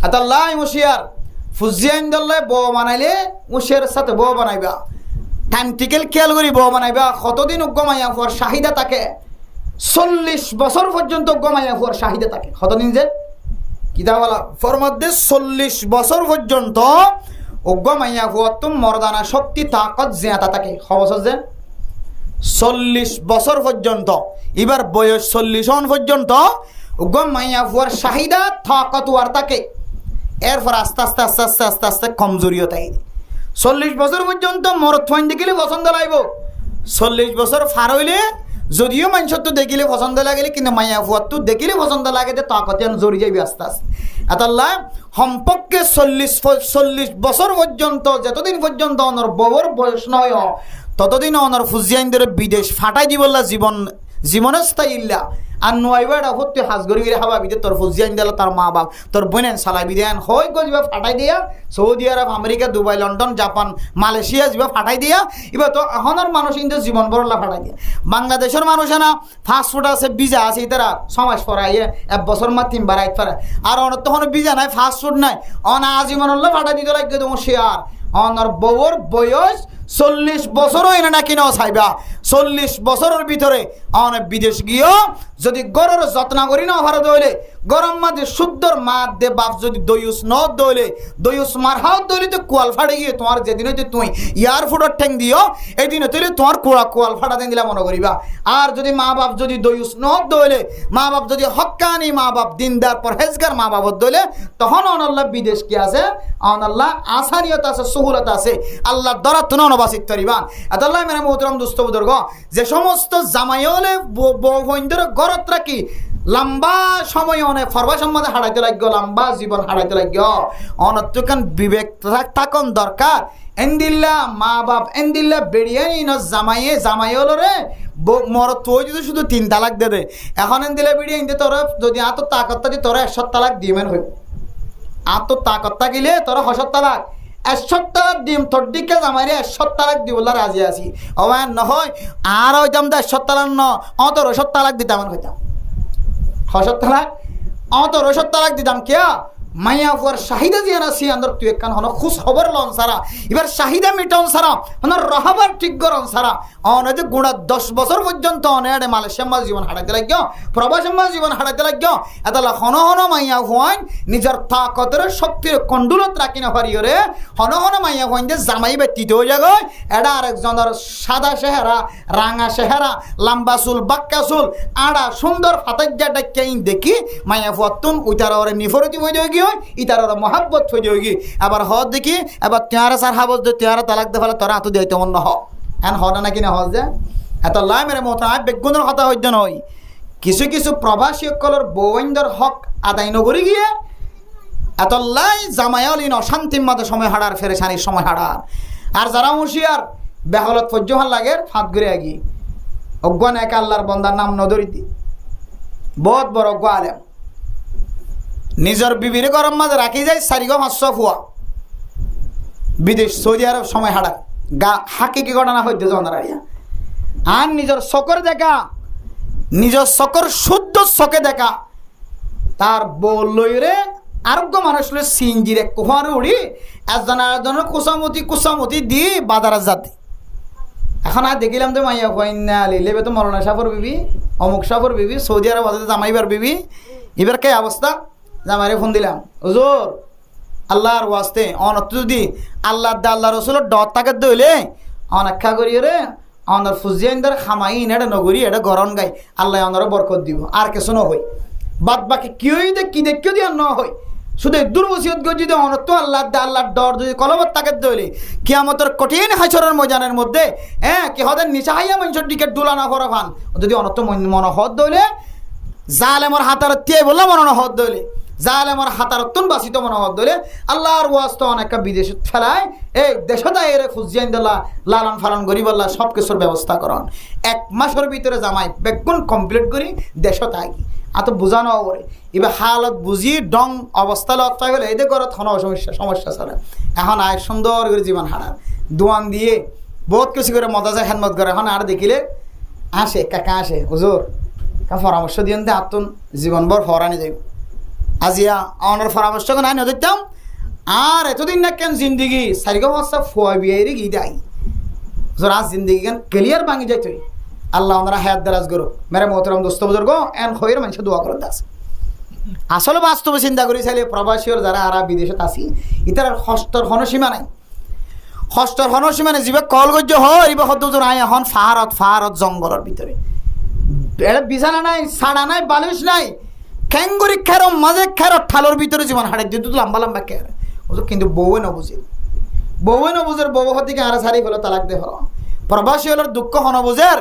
আতাল্লাহ মুশিয়ার ফুজিয়ান দল্লে বউ বানাইলে মুশিয়ারের সাথে বউ বানাইবা টাইম টিকেল খেয়াল করি বউ বানাইবা কতদিন গমাইয়া ফুয়ার চাহিদা থাকে 40 বছর পর্যন্ত গমাইয়া ফুয়ার চাহিদা থাকে কতদিন যে কিতাবালা ফর মধ্যে 40 বছর পর্যন্ত গমাইয়া ফুয়ার তো মর্দানা শক্তি তাকত জিয়াতা থাকে খবর যে 40 বছর পর্যন্ত এবার বয়স 40 পর্যন্ত গমাইয়া ফুয়ার চাহিদা তাকত ওয়ার থাকে এরপর আস্তে আস্তে আস্তে আস্তে আস্তে আস্তে কমজোরিও থাকে 40 বছর পর্যন্ত মরদ ফাইন দেখিলে পছন্দ লাগব 40 বছর পার হইলে যদিও মানুষের তো দেখিলে পছন্দ লাগিলে কিন্তু মাইয়া ফুয়ার তো দেখিলে পছন্দ লাগে যে তাকতে জড়ি যাইবে আস্তে আস্তে আতাল্লাহ সম্পর্কে 40 বছর পর্যন্ত যতদিন পর্যন্ত অনর বউর বয়স নয় ততদিন অনর ফুজিয়াইনদের বিদেশ ফাটাই দিবল্লা জীবনের স্থায়ী ইল্লা আর নয়বার হতে হাজ গড়ি গিয়ে হাবা বিদে তোর ফুজিয়াইন দিল তার মা বাপ তোর বোনেন সালাই বিদেন হয় গো যাবা ফাটাই দিয়া Saudi Arab America Dubai London Japan Malaysia যাবা ফাটাই দিয়া এবার তো এখনের মানুষ কিন্তু জীবন বরলা ফাটাই দিয়া বাংলাদেশের মানুষে না ফাস্টফুড আছে বিজা আছে তারা সমাজ পড়াইয়ে 1 বছর মা 3 বার আইতে পারে আর অনেক তখন বিজা নাই ফাস্টফুড নাই অনা আজীবন ফাটাই দিতে লাগবে তোমার শেয়ার অনর বউর বয়স 40 বছরও এনে নাকি নাও চাইবা 40 বছরের ভিতরে অনেক বিদেশ গিয়েও যদি গরুর যত্ন করি না ভারত হইলে গরম মাঝে শুদ্ধর মাত দে বাপ যদি দইউস ন দইলে দইউস মার হাত দইলে তো কোয়াল ফাটে গিয়ে তোমার যেদিন হইতে তুই ইয়ার ফুটর ঠ্যাং দিও এই দিন হইতে তোমার কোয়াল ফাটা দেন দিলা মনে করিবা আর যদি মা বাপ যদি দইউস ন দইলে মা বাপ যদি হক্কানি মা বাপ দিনদার পরহেজগার মা বাপ দইলে তখন অনাল্লাহ বিদেশ কি আছে অনাল্লাহ আসানিয়ত আছে সহুলত আছে আল্লাহ দরা তুন বাসিত পারিবা আল্লাহ মেরে মোহতরম দোস্ত বুজুর্গ যে সমস্ত জামাইলে বউবন্ধের গরত রাখি লম্বা সময় অনেক ফরবা সম্বন্ধে হারাইতে লাগবে লম্বা জীবন হারাইতে লাগবে অনত্তকান বিবেক থাকন দরকার এন্দিল্লা মা বাপ এন্দিল্লা বেরিয়ানি ন জামাইল রে মর তুই যদি শুধু 3 তালাক দে দে এখন এন্দিল্লা বেরিয়ে ইন্দে তোর যদি আত তাকত থাকি তোর 100 তালাক দিমেন হইব আত তাকত থাকিলে তোর 100 তালাক 100 তালাক দিম তোর দিকে জামাইরে 100 তালাক দিবলা রাজি আছি অবান নহয় আর হইতাম 100 তালাক ন অতর 100 তালাক দিতাম হইতাম 100 তালাক অতর 100 তালাক দিতাম কিয়া মাইয়া ফুয়ার চাহিদা দিয়ে আসি আন্দর তুই একখান হন খুশ খবর লন সারা এবার চাহিদা মিটন সারা হনার রহাবার ঠিক করন সারা অনেক গুণা 10 বছর পর্যন্ত অনেক মালয়েশিয়া মাঝ জীবন হারাইতে লাগিও প্রবাসী মাঝ জীবন হারাইতে লাগিও এতলা হন হন মাইয়া ফুয়াইন নিজের তাকতের শক্তির কন্ডুলত রাখি না পারিও রে হন হন মাইয়া ফুয়াইন যে জামাই ব্যক্তিত হয়ে যাগ এটা আরেকজনের সাদা চেহারা রাঙা চেহারা লম্বা চুল বাক্কা চুল আড়া সুন্দর ফাতাজ্জা ডাক্কাইন দেখি মাইয়া ফুয়াতুন উইতারা ওরে নিফরতি হয়ে যায় ইতার মহাব্বত হয়ে যাওয়া আবার হদ দেখি এবার তেয়ারা সার হাবজ দে তেয়ারা তালাক দে ফেলে তোরা হাতু দিয়ে তেমন নহ এন হনা নাকি না হজ যে এত লাই মেরে মতো বেগুনের কথা হইতে নয় কিছু কিছু প্রবাসী সকলের বৌবাইন্দর হক আদায় নগরি গিয়ে এত লাই জামায়ালিন অশান্তির মাঝে সময় হারার ফেরেশানির সময় হারার আর যারা হুঁশিয়ার বেহলত ফজ্জহান লাগে ফাঁত ঘুরে আগি অজ্ঞান একা আল্লাহর বন্দার নাম নদরি দি বহুত বড় অজ্ঞ আলেম নিজের বিবির গরম মাঝে রাখি যায় 4,500 ফুয়া বিদেশ সৌদি আরব সময় হারা গা হাকিকি ঘটনা হইতে জনারাইয়া আর নিজের চকর দেখা নিজের চকর শুদ্ধ চকে দেখা তার বউ লইরে আরোগ্য মানুষ হলে সিঞ্জির এক কুহার উড়ি একজনের কুসামতি দি বাজারের জাতি এখন আর দেখিলাম তো মাইয়া কইনা লিলে তো মরনা সাফর বিবি অমুক সাফর বিবি সৌদি আরব আছে জামাইবার বিবি এবার কে অবস্থা জামাইরে ফোন দিলাম হুজুর আল্লাহর ওয়াস্তে অনত যদি আল্লাহ রসুলের ডর তাকে দইলে অনেক্ষা করিয়ে রে অনার ফুজিয়াইন্দার খামাই এটা নগরী এটা গরম গাই আল্লাহ অনারা বরকত দিব আর কিছু ন হই বাদ বাকি কেউই কি দেখিও দিয়ে ন হয় শুধু দুর্বসিয়ত যদি অনত্ব আল্লাহর ডর যদি কলবত তাকে দইলে কিয়ামতের কঠিন হাসরের ময়দানের মধ্যে কি হদের নিচা হাইয়া মানুষের দিকে ডুলা না করা ফান যদি অনত্ব মনোহদ দইলে জালেমর হাতার তিয়াই বললে মনোহদ দইলে জালেমর হাতারত্তন বাসিত মনোহদ দইলে আল্লাহর ওয়াস্ত অনেকটা বিদেশ ফেলায় এই দেশতা এরে ফুজিয়াইন দিল্লা লালন ফালন গরিব আল্লাহ সব কিছুর ব্যবস্থা করন 1 মাসের ভিতরে জামাই বেগুন কমপ্লিট করি দেশতা আগে এত বোঝানো করে এবার হালত বুঝি ডং অবস্থা লক্ষা গেলে এদের ঘরত কোনো সমস্যা ছাড়া এখন আয় সুন্দর করে জীবন হারার দোয়ান দিয়ে বহুত কিছু করে মজা খেদমত করে এখন আর দেখিলে আসে কাকা আসে হুজুর কা পরামর্শ দিন দে আতুন জীবনভর হরানি যাই আজিয়া অনার পরামর্শ নাই নদিতাম আর এতদিন না কেন জিন্দগি সারিগো বস্তা ফুয়া বিয়ে গিয়ে দেয় হুজুর আজ জিন্দগি কেন ক্লিয়ার ভাঙি যাই তুই আল্লাহ ওনারা হায়াত দারাজ করুক মেরে মোহতরম দোস্ত বুজুর্গ এন খয়ের মানুষ দোয়া করে দাস আসলে বাস্তবে চিন্তা করি চাইলে প্রবাসীর যারা আরা বিদেশত আসি ইতার হস্তর হনসীমা নাই হস্তর হনসীমা নাই যিবা কল গজ্য হয় ইবা হদ্দুর আয় এখন ফাহারত জঙ্গলের ভিতরে এটা বিছানা নাই সাড়া নাই বালিশ নাই খ্যাঙ্গুরি খেরো মাঝে খেরো ঠালোর ভিতরে জীবন হাড়ে দিত লম্বা খের কিন্তু বউয়ে নবুঝে বউ হতিকে আরা সারি হলো তালাক দে হলো প্রবাসী হলোর দুঃখ হনবুঝের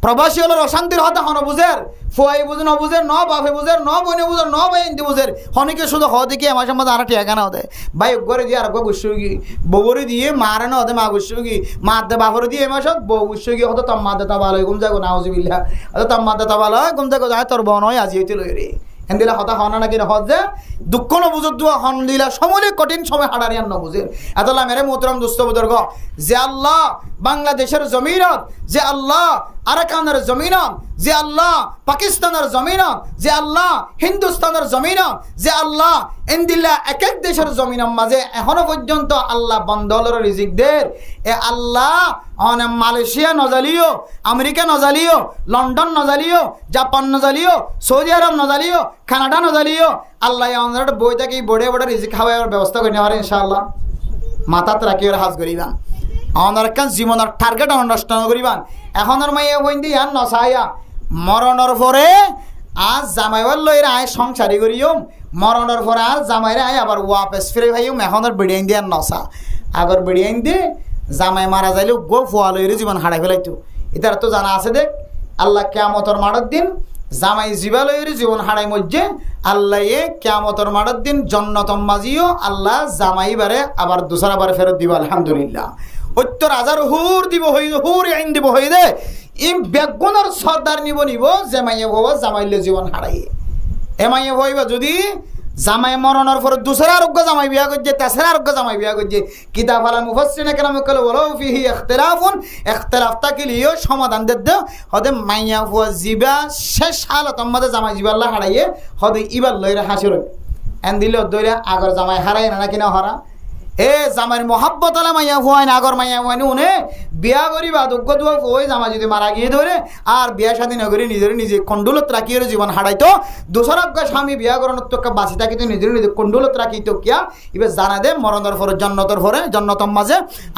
প্রবাসী হলোর অশান্তির হতে হনবুঝের ফুয়াই বুঝে নবুঝের ন বাপে বুঝের ন বনে বুঝের ন বাই ইন্দি বুঝের হনিকে শুধু হদিকে আমার সমাজ আর টিয়া না হতে ভাই ঘরে দিয়ে আর গুসুগি বউরে দিয়ে মারে না হতে মা গুসুগি মা দে বাপরে দিয়ে এমাস বউ গুসুগি হতো তাম্মা দে তাবাল গুম যাগো নাউজুবিল্লাহ হতো তাম্মা দে তাবাল গুম যাগো যায় তোর বোন হয় আজি হইতে লই রে হেন্দিলা হতা হনা নাকি হত যে দুঃখ নবুঝত দুয়া হন দিলা সমলে কঠিন সময় হাড়ারিয়ান নবুঝের এতলা মেরে মোহতরম দুস্থ বুজুর্গ যে আল্লাহ বাংলাদেশের জমিনত যে আল্লাহ আরাকানের জমিনত যে আল্লাহ পাকিস্তানের জমিনত যে আল্লাহ হিন্দুস্তানের জমিনত যে আল্লাহ ইন্দিল্লা এক দেশের জমিনের মাঝে এখনো পর্যন্ত আল্লাহ বন্দলের রিজিকদের এ আল্লাহ মালয়েশিয়া নজালিও আমেরিকা নজালিও লন্ডন নজালিও জাপান নজালিও সৌদি আরব নজালিও কানাডা নজালিও আল্লাহ আমাদের বই থাকি বড়ে রিজিক খাওয়ার ব্যবস্থা করে নেওয়ার ইনশাআল্লাহ মাথাত রাখি ওরা হাজ করিবান আমাদের কান জীবনের টার্গেট নষ্ট করিবান এখনের মাইয়া বইন্দি আর নসাইয়া মরণের পরে আজ জামাইবার লইরা আয় সংসারী করিও মরণের পরে আর জামাইরা আয় আবার ওয়াপেস ফিরে ভাইও এখনের বেড়িয়াইন দিয়ে আর নসা আগর বেড়িয়াইন দিয়ে জামাই মারা যাইলেও গো ফুয়া লইরে জীবন হারাই ফেলাইতো এটার তো জানা আছে দেখ আল্লাহ কিয়ামতের মাঠের দিন জামাই জিবা লইরে জীবন হারাই মজ্জে আল্লাহ কিয়ামতের মাঠের দিন জন্নতম মাজিও আল্লাহ জামাই বারে আবার দুসরা বারে ফেরত দিব আলহামদুলিল্লাহ ৭০,০০০ হুর দিব হই হুর আইন দিব হই দে ইম বেগুনের সর্দার নিব জামাইয়ে হওয়া জামাইলে জীবন হারাইয়ে এমাইয়ে হইবা যদি জামাই মরণের পরে দুসরা আরোগ্য জামাই বিয়া করছে তেসরা আরোগ্য জামাই বিয়া করছে কিতাব আলা মুফাসসিরিনে কেরাম কল ওয়ালাউ ফিহি ইখতিলাফ তাকিলিও সমাধান দে দে হদে মাইয়া হুয়া জিবা শেষ হালত আমাদের জামাই জিবা আল্লাহ হারাইয়ে হদে ইবার লইরা হাসির এন দিলে দইরা আগর জামাই হারাই না কিনা হারা এ জামাইর মহাব্বত আলা মাইয়া হুয়াইন আগর মাইয়া হুয়াইন উনে বিয়া করিবা দুঃখ দুয়া ওই জামা যদি মারা গিয়ে ধরে আর বিয়া শাদী নগরী নিজে কন্ডুলত রাখিয়ে জীবন হারাইতো দোসরাজ্ঞ স্বামী বিয়া করানোর তো বাঁচি থাকিতো নিজে কন্ডুলত রাখিত কিয়া এবার জানা দে মরণের পরে জন্নতম মাঝে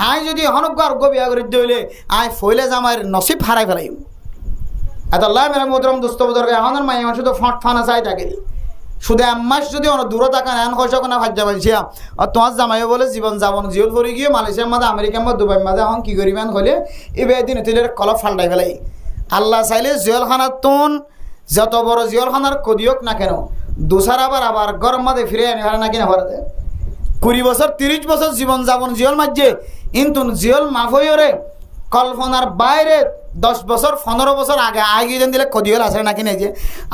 আয় যদি হনজ্ঞ আরোগ্য বিয়া করি দইলে আয় ফইলে জামাইয়ের নসিব হারাই ফেলাই এত আল্লাহ মেরা মোহতরম দোস্ত বুজুর্গ এখনের মাইয়া শুধু ফানা চাই থাকে শুধু আম্মাস যদি অনেক দূরে থাকা এন খরচ না ভাজ্যা পাইছিয়া আর তোমার জামাইও বলে জীবন যাবন জিওল পরে গিয়ে মালয়েশিয়ার মাঝে আমেরিকার মধ্যে দুবাইয়ের মাঝে এখন কি করিবেন হলে এবার দিন তুলের কলপ ফাল্টাই ফেলাই আল্লাহ চাইলে জিয়লখানার তুন যত বড় জিয়লখানার কদিওক না কেন দুসার আবার গরম মাঝে ফিরে আনি হারে না কিনা হরাতে 20 বছর 30 বছর জীবন যাবন জিয়ল মাঝে ইন্তুন জিয়ল মাফ হইরে কল্পনার বাইরে 10 বছর 15 বছর আগে আগে যেন দিলে কদিও আসে নাকি নেই যে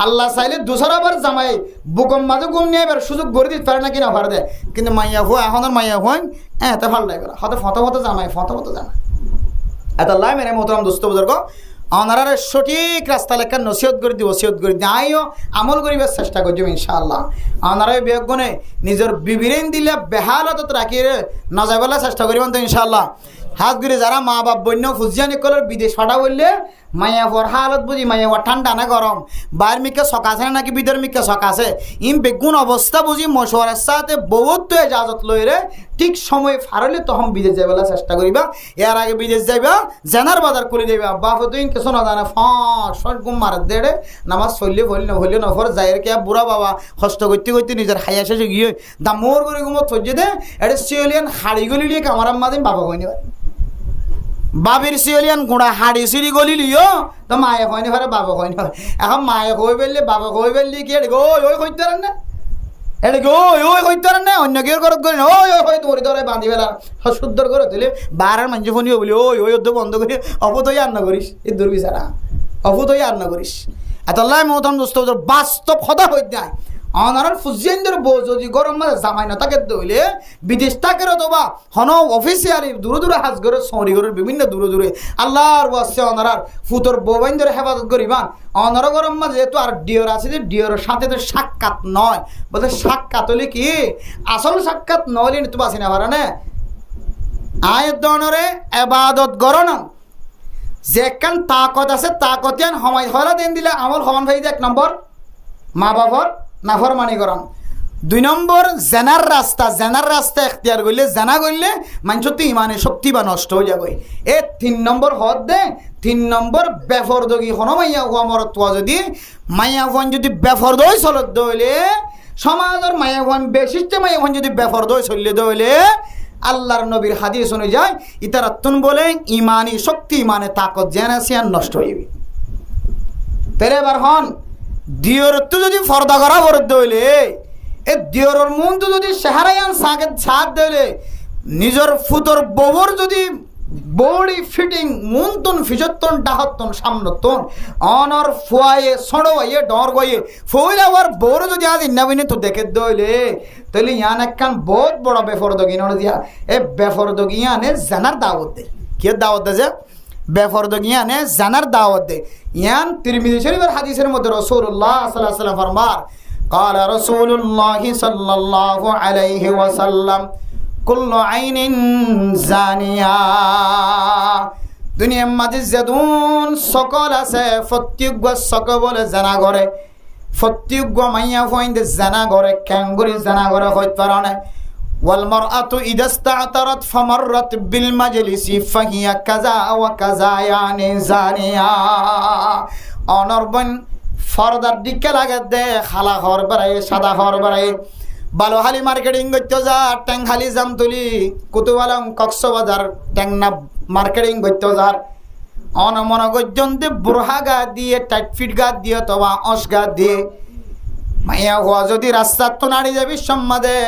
আল্লাহ চাইলে দুসরাবার জামাই বুকম মাঝে গুম নিয়ে এবার সুযোগ গড়ে দিতে পারে নাকি না ভার দেয় কিন্তু মাইয়া হুয়া এখনের মাইয়া হুয়ান তা ভালো লাগে হয়তো ফত জামাই জামাই এত আল্লাহ মেরে মোহতরম দোস্ত বুজুর্গ অনারারে সঠিক রাস্তা লেখা নসিহত করে দি ওসিয়ত করে দি আইও আমল করিবার চেষ্টা করছি ইনশাআল্লাহ। অনারায় বিয়োগনে নিজের বিবিরেন দিলে বেহালত রাখি না যাইবেলা চেষ্টা করিবেন তো ইনশাআল্লাহ। হাত ঘুরে যারা মা বাপ বন্য ফুজিয়ানি কলর বিদেশ ফাটা বললে মাইয়া হওয়ার হালত বুঝি মাইয়া হওয়ার ঠান্ডা না গরম বাইর মিকে শখ আছে নাকি বিদের মিকে শখ আছে ইম বেগুন অবস্থা বুঝি মশওয়ারের সাথে বহুত তো এজাজত লইরে ঠিক সময় ফারলে তখন বিদেশ যাইবেলা চেষ্টা করিবা। এর আগে বিদেশ যাইবা জেনার বাজার খুলে যাইবা বাপ তুই কিছু না জানা ফট গুম মার দেড়ে নামাজ ফললে হইলে নফর যাইর কে বুড়া বাবা কষ্ট করতে করতে নিজের হাইয়া শেষে গিয়ে দামোর করে গুমত থজে দে এটা সিওলিয়ান হাড়ি গলি লিয়ে কামারাম মাদিন বাবা কইনি বাবির সিওলিয়ান গুঁড়া হাড়ি সিঁড়ি গলি লিও তো মায়ে কয়নি পারে বাবা কয়নি পারে এখন মায়ে কই ফেললে বাবা কই ফেললি কি এটা ওই কইতে পারেন না এটা ওই কইতে পারেন না অন্য কেউ করত করেন ওই তোরে ধরে বাঁধি ফেলা সুন্দর করে তুলে বারার মানুষ ফোনিও বলি ওই অর্ধ বন্ধ করি অপতই আর না করিস এই দুর্বিচারা অপতই আর না করিস এতলাই মতন দোস্ত বাস্তব কথা হইতে যায় অনারার ফুজিয়ানদের বউ যদি গরম মাঝে জামাই না তাকে দইলে বিদেশ তাকে তোবা হন অফিসিয়ালি দূরে দূরে হাজ করে সরি করে বিভিন্ন দূরে দূরে আল্লাহর বাসে অনারার ফুতর বউবাইনদের হেফাজত করিবান অনারা গরম মাঝে যেহেতু আর ডিওর আছে যে ডিওরের সাথে তো সাক্ষাৎ নয় বলতে সাক্ষাৎ হলে কি আসল সাক্ষাৎ নইলে তো বাসি না পারে না আয়ের দনরে এবাদত গরণ যে কান তাকত আছে তাকতিয়ান সময় হলা দিন দিলে আমল সমান ভাই এক নম্বর মা বাবার নাফরমানি করন দুই নম্বর জেনার রাস্তা এখতিয়ার করলে জানা করলে মানুষের তো ইমানে শক্তি বা নষ্ট হয়ে যাবে এ 3 নম্বর হদ দে 3 নম্বর বেফরদগি কোনো মাইয়া হওয়া মরত্বা যদি মাইয়া হন যদি বেফরদই চলত দইলে সমাজের মাইয়া হন বেশিষ্ট মাইয়া হন যদি বেফরদই চললে দইলে আল্লাহর নবীর হাদিস অনুযায়ী ইতারাত্তুন বলে ইমানি শক্তি ইমানে তাকত জেনাসিয়ান নষ্ট হইবে তেরে বার হন দিওর তো যদি ফর্দা করা বরদ হইলে এ দিওর মন তো যদি সেহারায়ান সাথ দিলে নিজের ফুতর ববর যদি বডি ফিটিং মুনতন ফিজতন ডাহতন সামনতন অনর ফুয়ায়ে সড়ওয়ায়ে ডর গয়ে ফইলাওয়ার বড় যদি আজ ইন্নাবিনে তো দেখে দইলে তাহলে ইয়ান একখান বহুত বড় বেফরদগি নড় দিয়া এ বেফরদগিয়ানে জানার দাওয়াত দে কি দাওয়াত দে যে বেফরদগিয়ানে জানার দাওয়াত দে ইয়ান তিরমিজি শরীফের হাদিসের মধ্যে রাসূলুল্লাহ সাল্লাল্লাহু আলাইহি ওয়াসাল্লাম ফরমান قال رسول الله صلى الله عليه وسلم كل عين زانية দুনিয়ার মাঝে যেদুন সকল আছে প্রত্যেক সকল বলে জানা করে প্রত্যেক মাইয়া ফইন্দে জানা করে ক্যাঙ্গুরি জানা করে হইতে পারে والمرأة إذا استعترت فمرت بالمجلس فهي كذا وكذا يعني زانية অনর্বন ফরদার দিকে লাগে দে খালা ঘর বাড়াই সাদা ঘর বাড়াই বালোহালি মার্কেটিং করতে যা ট্যাংহালি জামতুলি কুতুবালাম কক্সবাজার ট্যাংনা মার্কেটিং করতে যার অনমন গজ্জন্তে বুরহা গা দিয়ে টাইট ফিট গা দিয়ে তবা অস গা দিয়ে মাইয়া হওয়া যদি রাস্তার তো নাড়ি যাবি সম্মাদে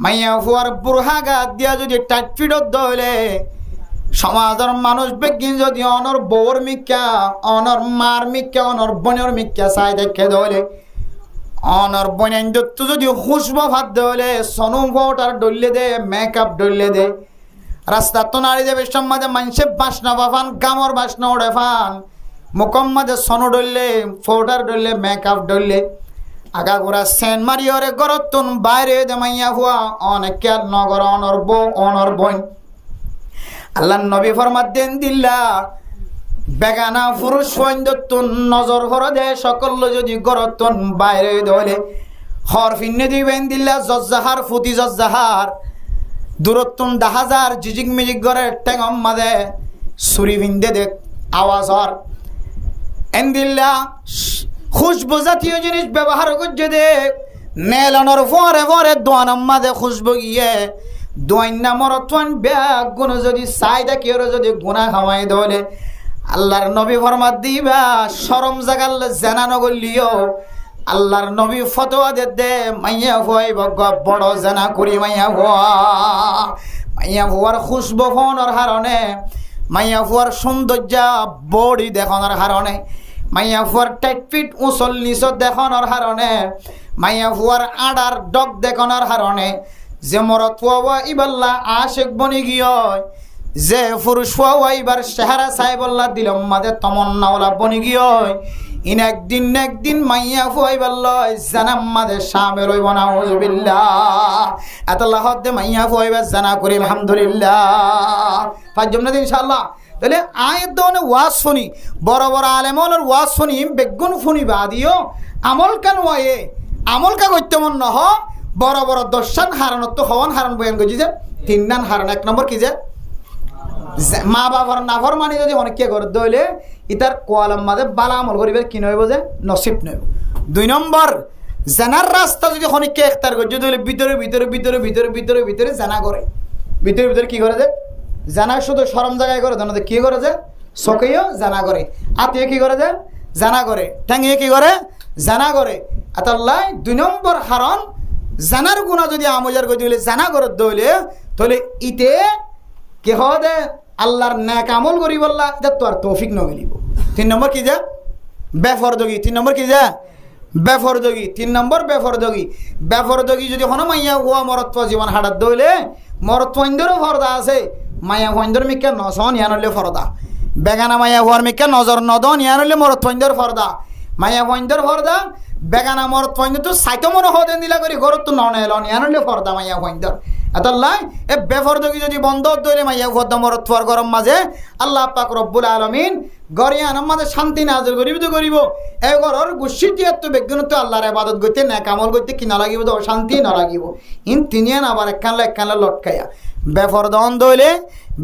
মাইয়া হওয়ার বুরহা গা দিয়া যদি টাইট ফিটত দইলে সমাজের মানুষ বেগিন যদি অনর বউর মিক্কা অনর মার মিক্কা অনর বোনের মিক্কা চাই দেখে দইলে অনর বোনের দত্তু যদি খুশব ভাত দইলে সনু ভোটার ডললে দে মেকআপ ডললে দে রাস্তা তো নাড়ি যাবে সম্মাদে মানুষে বাসনা বাফান গামর বাসনা ওড়ে ফান মুকম্মাদে সনু ডললে ফোটার ডললে মেকআপ ডললে আগা গোড়া সেন মারিয়রে গরতুন বাইরে দে মাইয়া হুয়া অনেক নগর অনর বউ অনর বোন আল্লাহ নবী ফরমাত দেন দিল্লা বেগানা পুরুষ সৈন্যতুন নজর হর দে সকল যদি গরতুন বাইরে দলে হর ফিন্নে দিবেন দিল্লা জজ্জাহার ফুতি জজ্জাহার দূরতুন দাহাজার জিজিক মিজিক করে টেঙম মাদে সুরি ভিন্দে দে আওয়াজ হর এন দিল্লা খুশবু জাতীয় জিনিস ব্যবহার করছে দে নেলানোর পরে পরে দোয়ানম মাদে খুশবু গিয়ে দোয়াইনা মরতন ব্যাগ গুণ যদি চাই দেখি ওরা যদি গুণা খাওয়াই দলে আল্লাহর নবী ফরমাত দিবা শরম জাগাল জানানো গলিও আল্লাহর নবী ফতোয়া দে মাইয়া হুয়াই বড় জানা করি মাইয়া হুয়ার খুশবু ফোনের হারণে মাইয়া হুয়ার সৌন্দর্য বডি দেখানোর হারণে মাইয়া হুয়ার টাইট ফিট উঁচল নিচ দেখানোর হারণে মাইয়া হুয়ার আডার ডগ দেখানোর হারণে যে মরত ইবাল্লা আশেক বনি গিয়ে যে পুরুষ হওয়াইবার চেহারা চাই বললা দিলম মাঝে তমন্না ওলা বনি গিয়ে ইন একদিন মাইয়া ফুয়াইবার লয় জানাম মাঝে সামে রইব না হুজুবিল্লাহ এত লাহত দে মাইয়া ফুয়াইবার জানা করি আলহামদুলিল্লাহ পাঁচজন না ইনশাআল্লাহ। তাহলে আয়ের দোনে ওয়াজ শুনি বড় বড় আলেমনের ওয়াজ শুনি বেগুন ফুনি বাদিও আমল কেন ওয়ে আমল কা করতে মন নহ বড় বড় দর্শন হারানত তো হওয়ান হারান বয়ান করছি যে তিন নান হারান। এক নম্বর কি যে মা বাবার নাফর মানি যদি অনেক কে করে দইলে ইতার কোয়ালাম মাঝে বালা আমল করিবার কি নইব যে নসিব নইব। দুই নম্বর জানার রাস্তা যদি অনেককে একতার করছে দইলে ভিতরে ভিতরে ভিতরে ভিতরে ভিতরে ভিতরে জানা করে ভিতরে ভিতরে কি করে যে জানা শুধু সরম জায়গায় করে জানা কি করে যে চকেও জানা করে আত্মীয় কি করে যে জানা করে ঠ্যাঙিয়ে কি করে জানা করে আতাল্লাই। দুই নম্বর হারণ জানার গুণা যদি আমজার করে দিলে জানা করে দইলে তাহলে ইতে কে হদে আল্লাহর ন্যাক আমল করি বললা এটা তো আর তৌফিক ন মিলিব। তিন নম্বর কি যা বেফরদগি। তিন নম্বর কি যা বেফরদগি। তিন নম্বর বেফরদগি। বেফরদগি যদি হন মাইয়া হুয়া মরত্ব জীবন হাটার দইলে মরত্বইন্দরও ফরদা আছে মাইয়া হইন্দর মিকা নসন ইয়ানলে ফরদা বেগানা মাইয়া হুয়ার মিকা নজর নদন ইয়ানলে মরত্বইন্দর ফরদা মাইয়া হইন্দর ফরদা বেগানা মরত্বইন্দর তো সাইতো মনে হদেন দিলা করি ঘরত তো নন এলন ইয়ানলে ফরদা মাইয়া হইন্দর এতলাই এ বেফরদগি যদি বন্ধ দইলে মাইয়া হুয়া মরত্বর গরম মাঝে আল্লাহ পাক রব্বুল আলামিন গরিয়ান আমাদের শান্তি নাজল করিব তো করিব এই ঘরের গুসিটিয়াত বেগুনতো আল্লাহর ইবাদত করতে নেক আমল করতে কি না লাগিব তো শান্তি না লাগিব ইন তিনিয়ান আবার একখানলা লটকায়া বেফরদন দইলে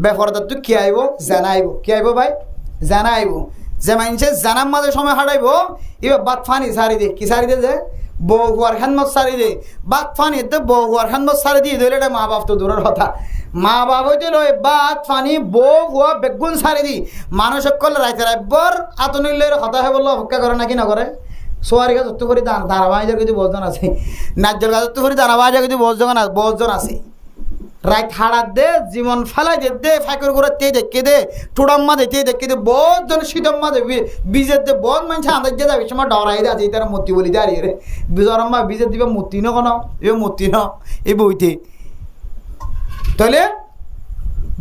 বেফরদত তো কি আইব জানাইব কি আইব ভাই জানাইব যে মানছে জানাম মাঝে সময় হাঁটাইব এবার বাত ফানি সারি দে কি সারি দে যে বউ হুয়ার খানমত সারি দে বাত ফানি এতে বউ হুয়ার খানমত সারি দিয়ে দইলে এটা মা বাপ তো দূরের কথা মা বাপ হইতে লয় বাত ফানি বউ হুয়া বেগুন সারি দি মানুষ করলে রাইতে রাইবর আতনিলের কথা হে বললো অপেক্ষা করে নাকি না করে সোয়ারি গাছ উত্তর করি ধারাবাহিকের কিছু বজন আছে নাজ্জল গাছ উত্তর করি ধারাবাহিকের কিছু বজন আছে রাইট হাড়াত দে জীবন ফেলাই দে ফাঁকর করে তে দেখে দে টুড়াম্মা দে তে দেখে দে বহুতজন শীতম্মা দে বীজের দে বহুত মানুষ আন্দাজ দিয়ে যাবে সময় ডরাই দে আছে তারা মূর্তি বলি দাঁড়িয়ে রে বিজরম্মা বীজের দিবে মূর্তি ন কোনো এ মূর্তি ন এই বইতে তাহলে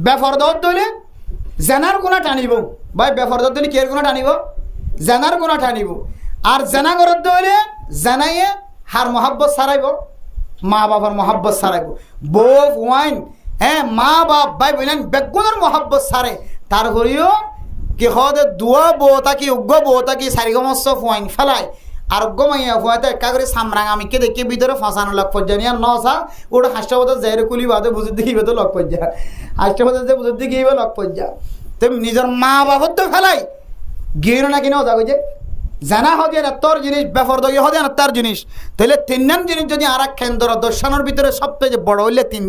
বেফরদত দইলে জেনার গুণা টানিব ভাই বেফরদত দইলে কের গুণা টানিব জেনার গুণা টানিব আর জেনা করত দইলে জেনাইয়ে হার মহাব্বত সারাইব মা বাবার মহাব্বত সারাইব বউ ওয়াইন হ্যাঁ মা বাপ ভাই বললেন বেগুনের মহাব্বত সারে তার ঘরেও কি হদে দুয়া বউ তাকি উগ্র বউ তাকি সারিগমস্য ওয়াইন ফেলায় আর উগ্র মাইয়া ফুয়াতে একা করে সামরাং আমি কে দেখি ভিতরে ফাঁসানো লক পর্যায়ে নিয়ে নসা ওটা হাসপাতাল যাই কুলি বাদে বুঝে দেখিবে তো লক পর্যায়ে হাসপাতাল যে বুঝে দেখিবে লক পর্যায়ে তো নিজের মা বাবার তো ফেলাই গিয়ে না কিনা ওটা কইছে জানা হদিয়া না তোর জিনিস বেফরদগি হদিয়া না তার জিনিস তাহলে তিন জিনিস যদি আর এক কেন্দ্র দর্শনের ভিতরে সবচেয়ে বড় হইলে তিন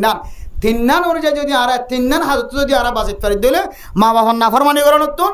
নান অনুযায়ী যদি আর তিন নান হাজত যদি আর বাজিত পারি দিলে মা বাবার নাফরমানি করা নতুন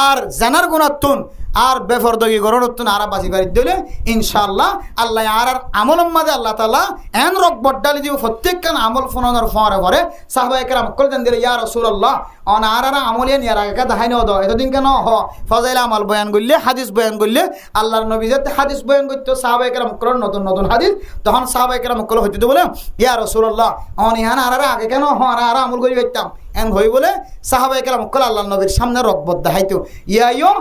আর জানার গুণাতুন আর বেফরদগি করা নতুন আর বাজি পারি দিলে ইনশাআল্লাহ আল্লাহ আর আমলের মাঝে আল্লাহ তাআলা এন রক বড্ডালি দিব প্রত্যেকখান আমল ফোনানোর ফরে ফরে সাহাবায়ে কেরাম করে দেন দিলে ইয়া রাসূলুল্লাহ অন আর আমলিয়া নিয়ার আগে দাহাই নদ এতদিন কেন হ ফজাইল আমল বয়ান করলে হাদিস বয়ান করলে আল্লাহর নবী যাতে হাদিস বয়ান করতে সাহাবায়ে কেরাম করে নতুন নতুন হাদিস তখন সাহাবায়ে কেরাম করে হইতে বলে ইয়া রাসূলুল্লাহ অন ইহান আর আগে কেন হ আর আমল করি করতাম এন হই বলে সাহাবায়ে কেরাম কল আল্লাহর নবীর সামনে রকবত দেখাইতো ইয়াইও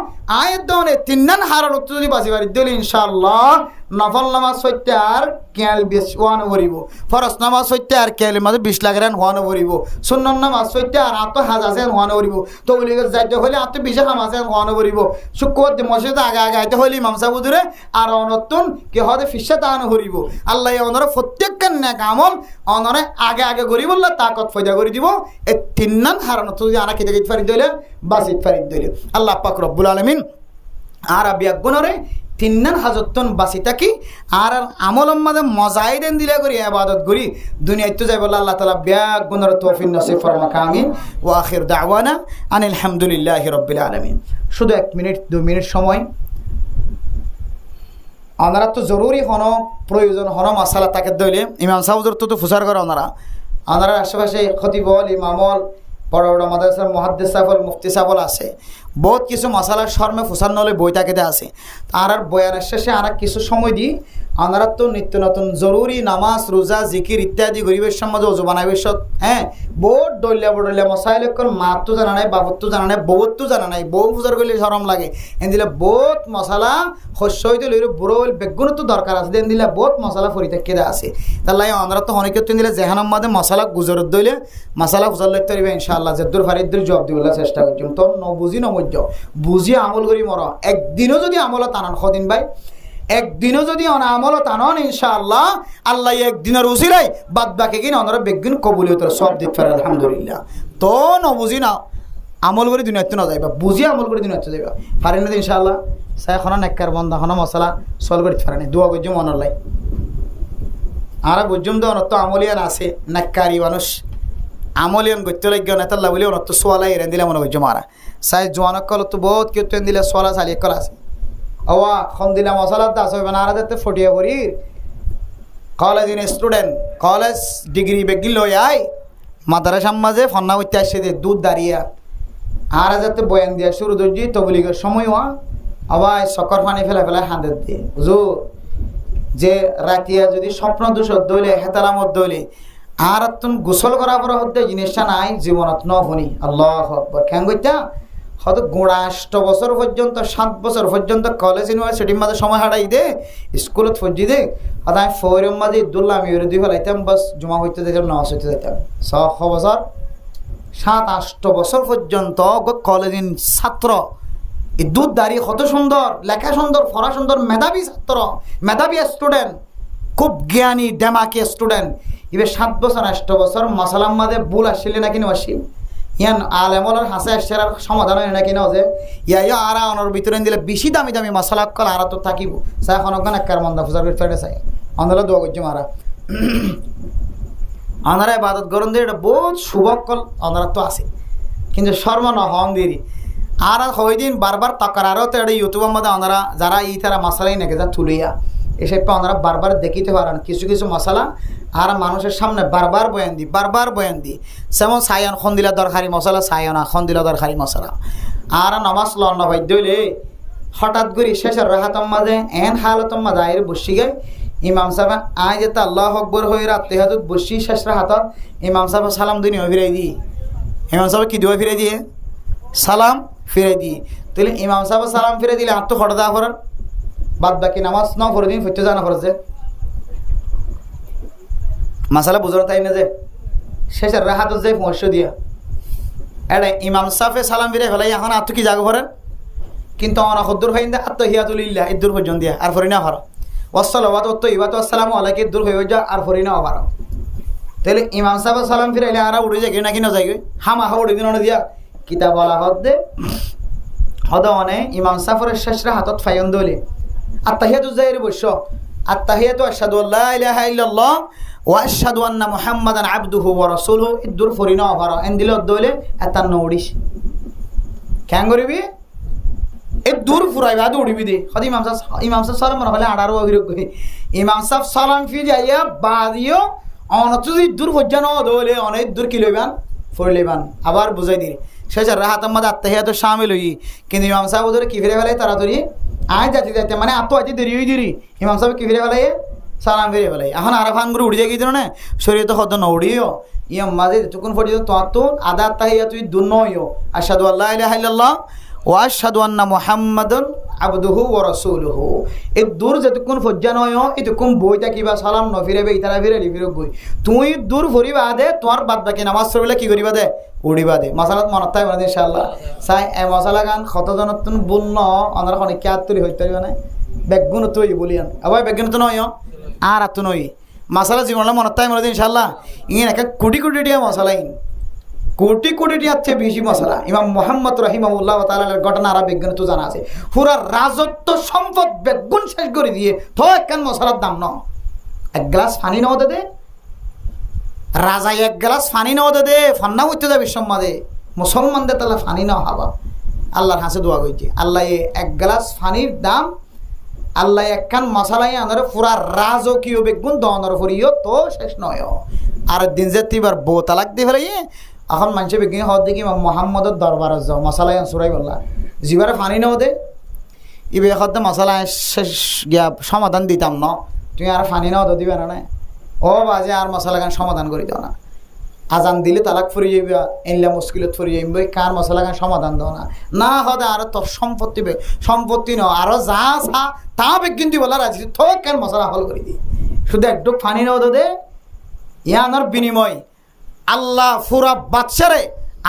আয়াত দনে তিননান হারার উত্তর যদি বাজি বাড়ি দিলে ইনশাআল্লাহ নফল নামাজ সত্যি আর কেল 20 ভরিব ফরজ নামাজ সত্যি আর কেল মাঝে 20 লাখ রান হওয়ানো ভরিব সুন্নত নামাজ সত্যি আর আত হাজার হওয়ানো ভরিব তো বলি যাইতে হলে আত 20 হামাজেন হওয়ানো ভরিব শুক্রবার মসজিদে আগে আইতে হলে ইমাম সাহেব হুজুরে আর অনতুন কে হদে ফিসা তাহানো ভরিব আল্লাহ অনরে প্রত্যেকটা নেক আমল অনরে আগে গরিব আল্লাহ তাকত ফয়দা করে দিব এই তিননান হারানো তো যদি আনা খেতে গিয়ে ফারি দিলে বাসিত ফারি দিলে আল্লাহ পাক রব্বুল আলামিন আর আবিয়া গুণরে তিননান হাজতন বাসি থাকি আর আমলম মাঝে মজাই দেন দিলে করি ইবাদত করি দুনিয়ায় তো যাই বলে আল্লাহ তাআলা ব্যাগ গুণর তৌফিক নসিব ফরমাক আমিন ওয়া আখির দাওয়ানা আনিল হামদুলিল্লাহি রাব্বিল আলামিন। শুধু 1 মিনিট 2 মিনিট সময় ওনারা তো জরুরি হনো প্রয়োজন হনো মাসালা তাকে দইলে ইমাম সাহেবদের তো ফুসার করে ওনারা আশেপাশে খতিবল ইমামল বড় বড় মাদ্রাসার মুহাদ্দিস সাহেব মুফতি সাহেব আছে বহুত কিছু মশালার শর্মে ফুসার নলে বই তাকে আছে আর বয়ানের শেষে আর কিছু সময় দিই আনারা তো নিত্য নতুন জরুরি নামাজ রোজা জিকির ইত্যাদি গরিবের সমাজে অজু বানাইবে হ্যাঁ বহুত ডলিয়া মশাইল মাত তো জানা নাই বাবত তো জানা নাই বউত তো জানা নাই বউ পূজার করলে সরম লাগে এন দিলে বহুত মশলা শস্য হইতে লইলে বুড়ো হইল বেগুন তো দরকার আছে দেন দিলে বহুত মশলা ফরিতে আছে তার লাগে আনারা তো অনেকে তো দিলে জেহানোর মাঝে মশলা গুজরত দইলে মশলা ফুজার লাগতে পারবে ইনশাআল্লাহ যেদুর ফারিদুর জবাব দিবলে চেষ্টা করছিলাম তো বুঝি নমজ্য বুঝি আমল করি মর একদিনও যদি আমল টানান সদিন ভাই একদিনও যদি আমল টানন ইনশাআল্লাহ আল্লাহ একদিনের উচিলাই বাদ বাকি কিনা ওনারা বেগুন কবুলিয়ত সব দিতে পারে আলহামদুলিল্লাহ তো নবুঝি না আমল করে দুনিয়াতে না যাইবা বুঝি আমল করে দুনিয়াতে যাইবা পারেন না ইনশাআল্লাহ সাইখনা নেককার বন্ধা খনা মশলা সল করে পারে না দোয়া করছো মনের লাই আর বুঝুম তো অনত আমলিয়ান আছে নেককারি মানুষ আমলিয়ান করতে লাগে নেতাল্লা বলে অনত সোয়ালাই এরেন দিলে মনে করছো মারা সাই জোয়ানক কল তো বহুত কেউ তেন দিলে সোয়ালা চালিয়ে কল আছে অওয়া খন দিলা মশলার দাস হইবে না আর যাতে ফটিয়া করির কলেজ স্টুডেন্ট কলেজ ডিগ্রি বেগিল লই আই মাদ্রাসার মাঝে ফন্না করতে আসছে দে দুধ দাঁড়িয়া আর যাতে বয়ান দিয়া শুরু ধরছি তবলিগের সময় হওয়া আবার সকর পানি ফেলা ফেলা হাঁদের দিয়ে হুজুর যে রাতিয়া যদি স্বপ্ন দূষত দইলে হেতালামত দইলে আর তুন গোসল করার পর হতে জিনিসটা নাই জীবনত নভনি আল্লাহ আকবার খেং করতা হয়তো গোড়া 8 বছর পর্যন্ত 7 বছর পর্যন্ত কলেজ ইউনিভার্সিটির মাঝে সময় হারাই দে স্কুলত ফজি দে আর আমি ফোরের মাঝে ইদুল্লাহ আমি দিয়ে ফেলাইতাম বাস জমা হইতে যেতাম নামাজ হইতে যেতাম 6 বছর 7-8 বছর পর্যন্ত কলেজিন ছাত্র দুধ দাঁড়িয়ে কত সুন্দর লেখা সুন্দর পড়া সুন্দর মেধাবী ছাত্র মেধাবী স্টুডেন্ট খুব জ্ঞানী ডেমাকি স্টুডেন্ট এবার 7 বছর 8 বছর মশালার মাঝে ভুল আসলে নাকি আসিল ইয়ান আলেমলার হাসে আসছে আর সমাধান হয় নাকি না যে ইয়া আর অনর ভিতরে দিলে বেশি দামি দামি মশলা কল আর তো থাকিব চাই এখন একবার মন্দা ফুজার ফেটে চাই অন্দলে দোয়া করছি মারা আনারা ইবাদত গরম দিয়ে এটা বহুত শুভক কল আনারা তো আছে কিন্তু শর্ম ন হং দেরি আর হইদিন বারবার তকরারও তো এটা ইউটিউবের মধ্যে আনারা যারা তারা মশলাই নাকি যা তুলিয়া এসব আনারা বারবার দেখিতে পারেন কিছু কিছু মশলা আর মানুষের সামনে বারবার বয়ান দি যেমন সায়ন খন্দিলা দরকারি মশলা সায়না খন্দিলা দরকারি মশলা আর নমাজ লন্ড বাধ্য হইলে হঠাৎ করে শেষের রাহাতম মাঝে এন হালতম মাঝে আয়ের বসি গে ইমাম সাহেব আয় যেতে আল্লাহ আকবর হয়ে রাত্রে হাতত বসি শেষ রাহাতত ইমাম সাহেব সালাম দুনিয়া ফিরাই দিই ইমাম সাহেব কি দুয়া ফিরাই দিয়ে সালাম ফিরাই দিই তাহলে ইমাম সাহেব সালাম ফিরে দিলে আর তো হঠাৎ দেওয়া করার বাদ বাকি নামাজ ন করে দিন ফিরতে জানা করেছে মাসালা বুঝানো তাই না যে শেষের রাহাত যে পৌঁছ দিয়া এটা ইমাম সাফে সালাম ফিরে ফেলাই এখন আর তো কি জাগ করেন কিন্তু আমার হদ্দুর হইন দে আত্মহিয়াতুলিল্লাহ ইদ্দুর পর্যন্ত দিয়া আর ফরি না হর ওয়াসসালামু ইবাতু আসসালামু আলাইকুম ইদ্দুর হয়ে যা আর ফরি না হর তাহলে ইমাম সাহেব সালাম ফিরাইলে আর উড়ে যায় নাকি না যাইবে হামা উড়ে দিন দিয়া কিতাব বলা হদ্দে হদনে ইমাম সাফরের শেষ রাহাতত ফায়ন দলে আত্তাহিয়াতু যাইর বৈশ্য আত্তাহিয়াতু আশহাদু আল্লা ইলাহা ইল্লাল্লাহ ওয়া আশহাদু আন্না মুহাম্মাদান আবদুহু ওয়া রাসূলুহু ইদ্দুর ফরিনা অভার এন্দিল দলে এতান নৌড়িস কেন করিবি এ দূর ফুরাইবা দৌড়িবি দে হদি ইমাম সাহেব সালাম হলে আড়ারো অভিযোগ করি ইমাম সাহেব সালাম ফিরে আইয়া বাদিও অনত যদি দূর হজ্জা ন দলে অনেক দূর কি লইবান ফরি লইবান আবার বুঝাই দিই শেষ রাহাতের মধ্যে আত্তাহিয়াতু শামিল হই কিন্তু ইমাম সাহেব ওদের কি ফিরে ফেলে তাড়াতাড়ি আয় যাতে মানে আত্ম আজ দেরি ইমাম সাহেব কি ফিরে ফেলাই সালাম ফিরে ফেলাই এখন আরাফান করে উড়ে যাই গিয়ে না শরীরে হদ নৌড়িও ইয়াম মাঝে যতক্ষণ পর্যন্ত তো আদা আত্তাহিয়াতু দুন নইও আশহাদু আল্লা ইলাহা ইল্লাল্লাহ ওয়া আশহাদু আন্না মুহাম্মাদান আবদুহু ওয়া রাসূলুহু এই দূর যতক্ষণ ফজ্জা নয় এতক্ষণ বইটা কিবা সালাম ন ফিরেবে ইতারা ফিরে ফিরে বই তুই দূর ফরিবা দে তোমার বাদ বাকি নামাজ পড়লে কি করিবা দে উড়িবা দে মশালাত মনত থাকবে না ইনশাআল্লাহ চাই এ মশলা গান ক্ষতজনত বন্য অনার অনেক কে আত্মরি হইতে পারবে না বেগুন তুই বলিয়ান আবার বেগুন তো নয় আর আত্ম নই মশলা জীবনটা মনত থাকবে না ইনশাআল্লাহ ইন একটা কোটি কোটি টিয়া মশলা ইন কোটি কোটি টিয়ার চেয়ে বেশি মশলা ইমাম মুহাম্মদ রাহিমাহুল্লাহ তাআলার ঘটনা আর বেগুন তো জানা আছে পুরা রাজত্ব সম্পদ বেগুন শেষ করে দিয়ে তো একখান মশলার দাম ন এক গ্লাস পানি নাও দে রাজা এক গ্লাস পানি নাও দে ফান্না করতে যাবে সম্মাদে মুসলমানদের তাহলে পানি নাও হাবা আল্লাহর হাসে দোয়া করছে আল্লাহ এক গ্লাস পানির দাম আল্লাহ একখান মশলাই আনার পুরা রাজকীয় বেগুন দনের ফরিও তো শেষ নয় আর দিন যে তুইবার বউ তালাক দিয়ে ফেলাই এখন মানুষের বেগুন হওয়ার দেখি মোহাম্মদের দরবারে যাও মশলাই সুরাই বললা জিবারে পানি নাও দে ইবে হতে মশলা শেষ গিয়া সমাধান দিতাম ন তুমি আর ফানি নাও দিবে না ও বাজে আর মশলা গান সমাধান করে দাও না আজান দিলে তালাক ফুরি যাইবা এনলা মুশকিলত ফুরি যাইবে কার মশলা গান সমাধান দাও না হদে আর তোর সম্পত্তি ন আরো যা যা তা বেগিন দিব রাজি থোক কেন মশলা হল করে দি শুধু একটু ফানি নাও দে ইয়ানোর বিনিময় আল্লাহ ফুরা বাচ্চারে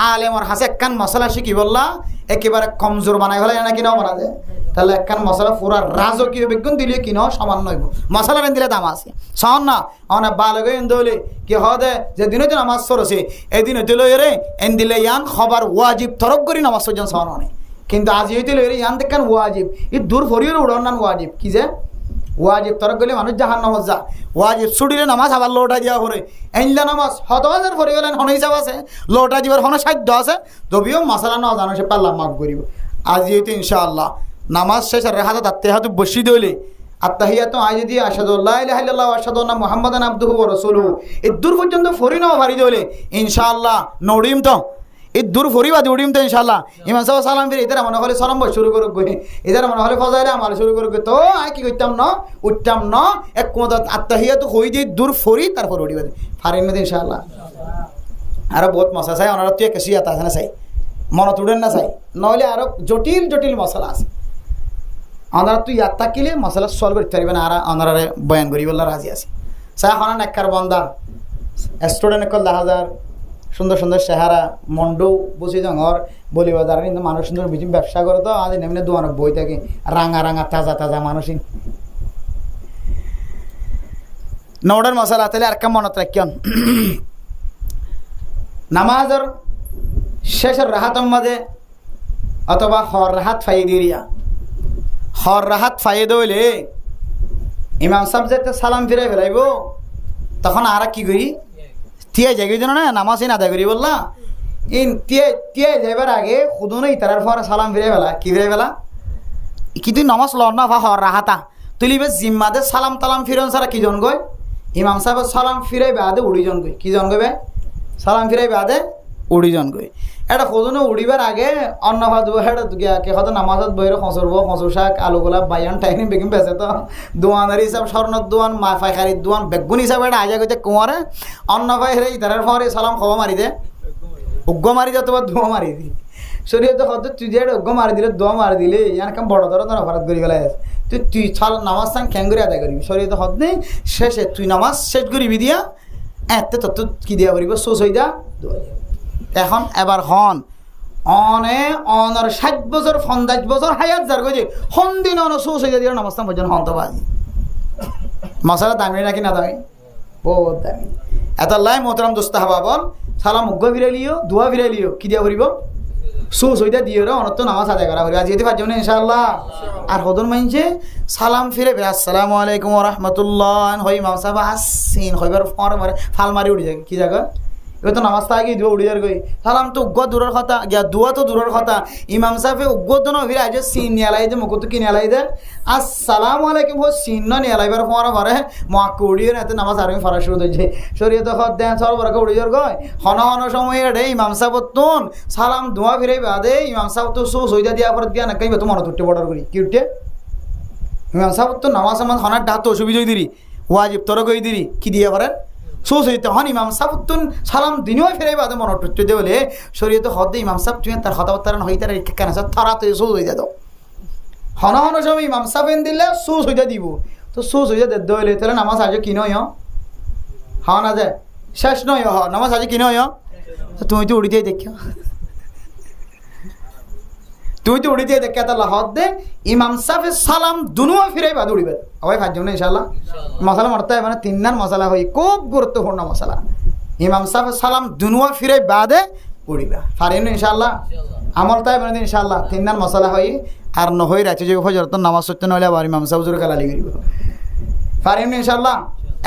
আলেমর হাসে একখান মশলা শিখি বললা একেবারে কমজোর বানাই ফেলে না কিনাও বানা যায় তাহলে একখান মশলা পুরা রাজকীয় বিজ্ঞান দিলে কিনাও সামান্য হইব মশলা দিলে দাম আছে সহন না অনেক ভালো করে দিলে কি হদে যে দিনে তো নামাজ সরছে এই দিনে দিল এরে এন দিলে ইয়ান খবর ওয়াজিব তরক করি নামাজ সজন সহন অনেক কিন্তু আজ হইতে এরে ইয়ান দেখেন ওয়াজিব ই দূর ফরিয়ে উড়ান নান ওয়াজিব কি যে ওয়াজিব তরক গেলে মানুষ জাহান নামাজ যা ওয়াজিব ছুটিলে নামাজ আবার লোটা দিয়া করে এনলা নামাজ হতবাজার ফরি গেলেন হন হিসাব আছে লোটা দিবার হন সাধ্য আছে তবেও মশলা না জানো সে পাল্লা মাফ করিব আজ হইতে ইনশাআল্লাহ নামাজ শেষ আর হাতে তাতে হাতে বসি দইলে আত্তাহিয়াতু আইজি দিয়ে আশহাদু আল্লা ইলাহা ইল্লাল্লাহ ওয়া আশহাদু আন্না মুহাম্মাদান আবদুহু ওয়া রাসূলুহু এই দূর পর্যন্ত ফরি নাও ভারি দইলে ইনশাআল্লাহ নড়িম তো এই দূর ফরিবা দৌড়িম তো ইনশাআল্লাহ ইমাম সাহেব সালাম ফিরে এদের মনে হলে সালাম বই শুরু করুক গই এদের মনে হলে ফজাইলে আমার শুরু করুক তো আই কি করতাম না উঠতাম না এক কোন আত্তাহিয়াতু হই দিয়ে দূর ফরি তারপর উড়িবা ফারিন মধ্যে ইনশাআল্লাহ আর বহুত মশা চাই ওনারা তুই কেসিয়াত আছে না চাই মনে তুড়েন না চাই নহলে আরো জটিল জটিল মশলা আছে ওনারা তুই ইয়াত থাকিলে মশলা সলভ করতে পারবে না আর ওনারে বয়ান করি বললা রাজি আছে চাই এখন নেককার বন্দা স্টুডেন্ট কল 10,000 সুন্দর সুন্দর চেহারা মন্ডু বসে জঙর বলি বাজার কিন্তু মানুষ সুন্দর বেশি ব্যবসা করে তো আজ এমনি দোয়ানো বই থাকে রাঙা রাঙা তাজা তাজা মানুষই নৌডার মশলা তাহলে আর কেমন মনত রাখিয়ন নামাজের শেষের রাহাতর মাঝে অথবা হর রাহাত ফাই দিরিয়া হর রাহাত ফাই দইলে ইমাম সাহেব যেতে সালাম ফিরাই ফেলাইব তখন আর কি করি তিয়াই যাই যেন না নামাজ না আদায় করি বললা ইন তিয়াই যাইবার আগে খুদুন ইতারার পরে সালাম ফিরে ফেলা কি ফিরে ফেলা কি তুই নামাজ ল না ভা হর রাহাতা তুই লিবে জিম্মাদের সালাম তালাম ফিরন সারা কি জন গই ইমাম সাহেব সালাম ফিরাই বাদে উড়ি জন গই কি জন গবে সালাম ফিরাই বাদে উড়ি জন গই এটা খুদুনে উড়িবার আগে অন্য ভাত হেড কে হয়তো নামাজত বইরে খসরব খসর শাক আলু গোলাপ বাইয়ান টাইনি বেগিম বেছে তো দোয়ানের হিসাব স্বর্ণর দোয়ান মা ফাইখারির দোয়ান বেগুন হিসাবে এটা আজা গইতে কুমারে অন্য ভাই হেরে ইতারের পরে সালাম খবা মারি দে উগ্গ মারি দে তোমার দোয়া মারি দি শরীয়তে হয়তো তুই যে উগ্গ মারি দিলে দোয়া মারি দিলে ইয়ান কাম বড় ধরো তোর অপরাধ করি ফেলাই তুই নামাজ সাং খ্যাং করে আদায় করিবি শরীয়তে হত নেই শেষে তুই নামাজ শেষ করিবি দিয়া এতে তত কি দিয়া করিব সোস হই দা দোয়া এখন এবার হন অনে অনর 60 বছর 50 বছর হায়াত যার গজে হন দিন অন সোস হয়ে দিয়ে নামাজ পর্যন্ত হন তো বাজি মশলা দামি নাকি না দামি বহুত দামি এত লাই মোহতারাম দোস্ত হাবা বল সালাম উগ্গ ফিরাইলিও দোয়া ফিরাইলিও কি দিয়া করিব সোস হইতা দিয়ে রে অনত নামাজ আদায় করা করিব আজ যেতে পারছো না ইনশাআল্লাহ আর হদন মাইনছে সালাম ফিরে আসসালামু আলাইকুম ওয়া রাহমাতুল্লাহ হই ইমাম সাহেব আসিন হইবার পর ফাল মারি উঠে যায় কি জায়গা এবার তো নামাজ তাকে দিব উড়ি যার গই সালাম তো উগ্গ দূরের কথা গিয়া দোয়া তো দূরের কথা ইমাম সাহেব উগ্গ তো নভির আজ সিন নিয়ে আলাই দে মুকুত কি নিয়ে আলাই দে আসসালামু আলাইকুম হো সিন নিয়ে আলাইবার পর পরে মাকে উড়িয়ে এতে নামাজ আর আমি ফরা শুরু হয়েছে শরীয়তে হদ দেন সর বরকে উড়ি যার গই হন হন সময় রে ইমাম সাহেব তুন সালাম দোয়া ফিরাই বাদে ইমাম সাহেব তো সো সইদা দিয়া পর দিয়া না কইবে তো মনে উঠতে বর্ডার করি কি উঠে ইমাম সাহেব তো নামাজ আমার হনার ডাত অসুবিধা দিরি ওয়াজিব তোর কই দিরি কি দিয়া পারেন সোস হইতে হন ইমাম সাহেব তুন সালাম দিনও ফিরাই বাদে মনে উঠতে দে বলে শরীয়তে হদ ইমাম সাহেব তুই তার কথাবার্তা হইতে কেন তারা তো সোস হয়ে যাও হন হন সময় ইমাম সাহেব দিলে সোস হইতে দিব তো সোস হইতে দে হইলে তাহলে নামাজ আজ কি নয় হ না যায় শেষ নয় হ নামাজ আজ কি নয় তুমি তো উড়িতেই দেখিও তুই তো উড়িতে দেখে তাহলে হদ দে ইমাম সাহেবের সালাম দুনুয়া ফিরাই বাদ উড়িবে সবাই ভাবছো না ইনশাআল্লাহ মশলা মরতে মানে 3 নান মশলা হই খুব গুরুত্বপূর্ণ মশলা ইমাম সাহেবের সালাম দুনুয়া ফিরাই বাদে উড়িবা পারেন ইনশাআল্লাহ আমল তাই মানে ইনশাআল্লাহ 3 নান মশলা হই আর নহই রাতে যে ফজরত নামাজ পড়তে নইলে আবার ইমাম সাহেব জোরে কালালি করিব পারেন ইনশাআল্লাহ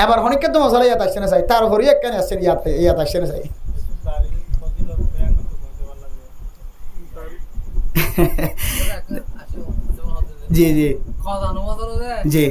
এবার হনিকে তো মশলা ইয়াত আসছে না চাই তার হরি একখানে আসছে ইয়াত আসছে না চাই জি জি জি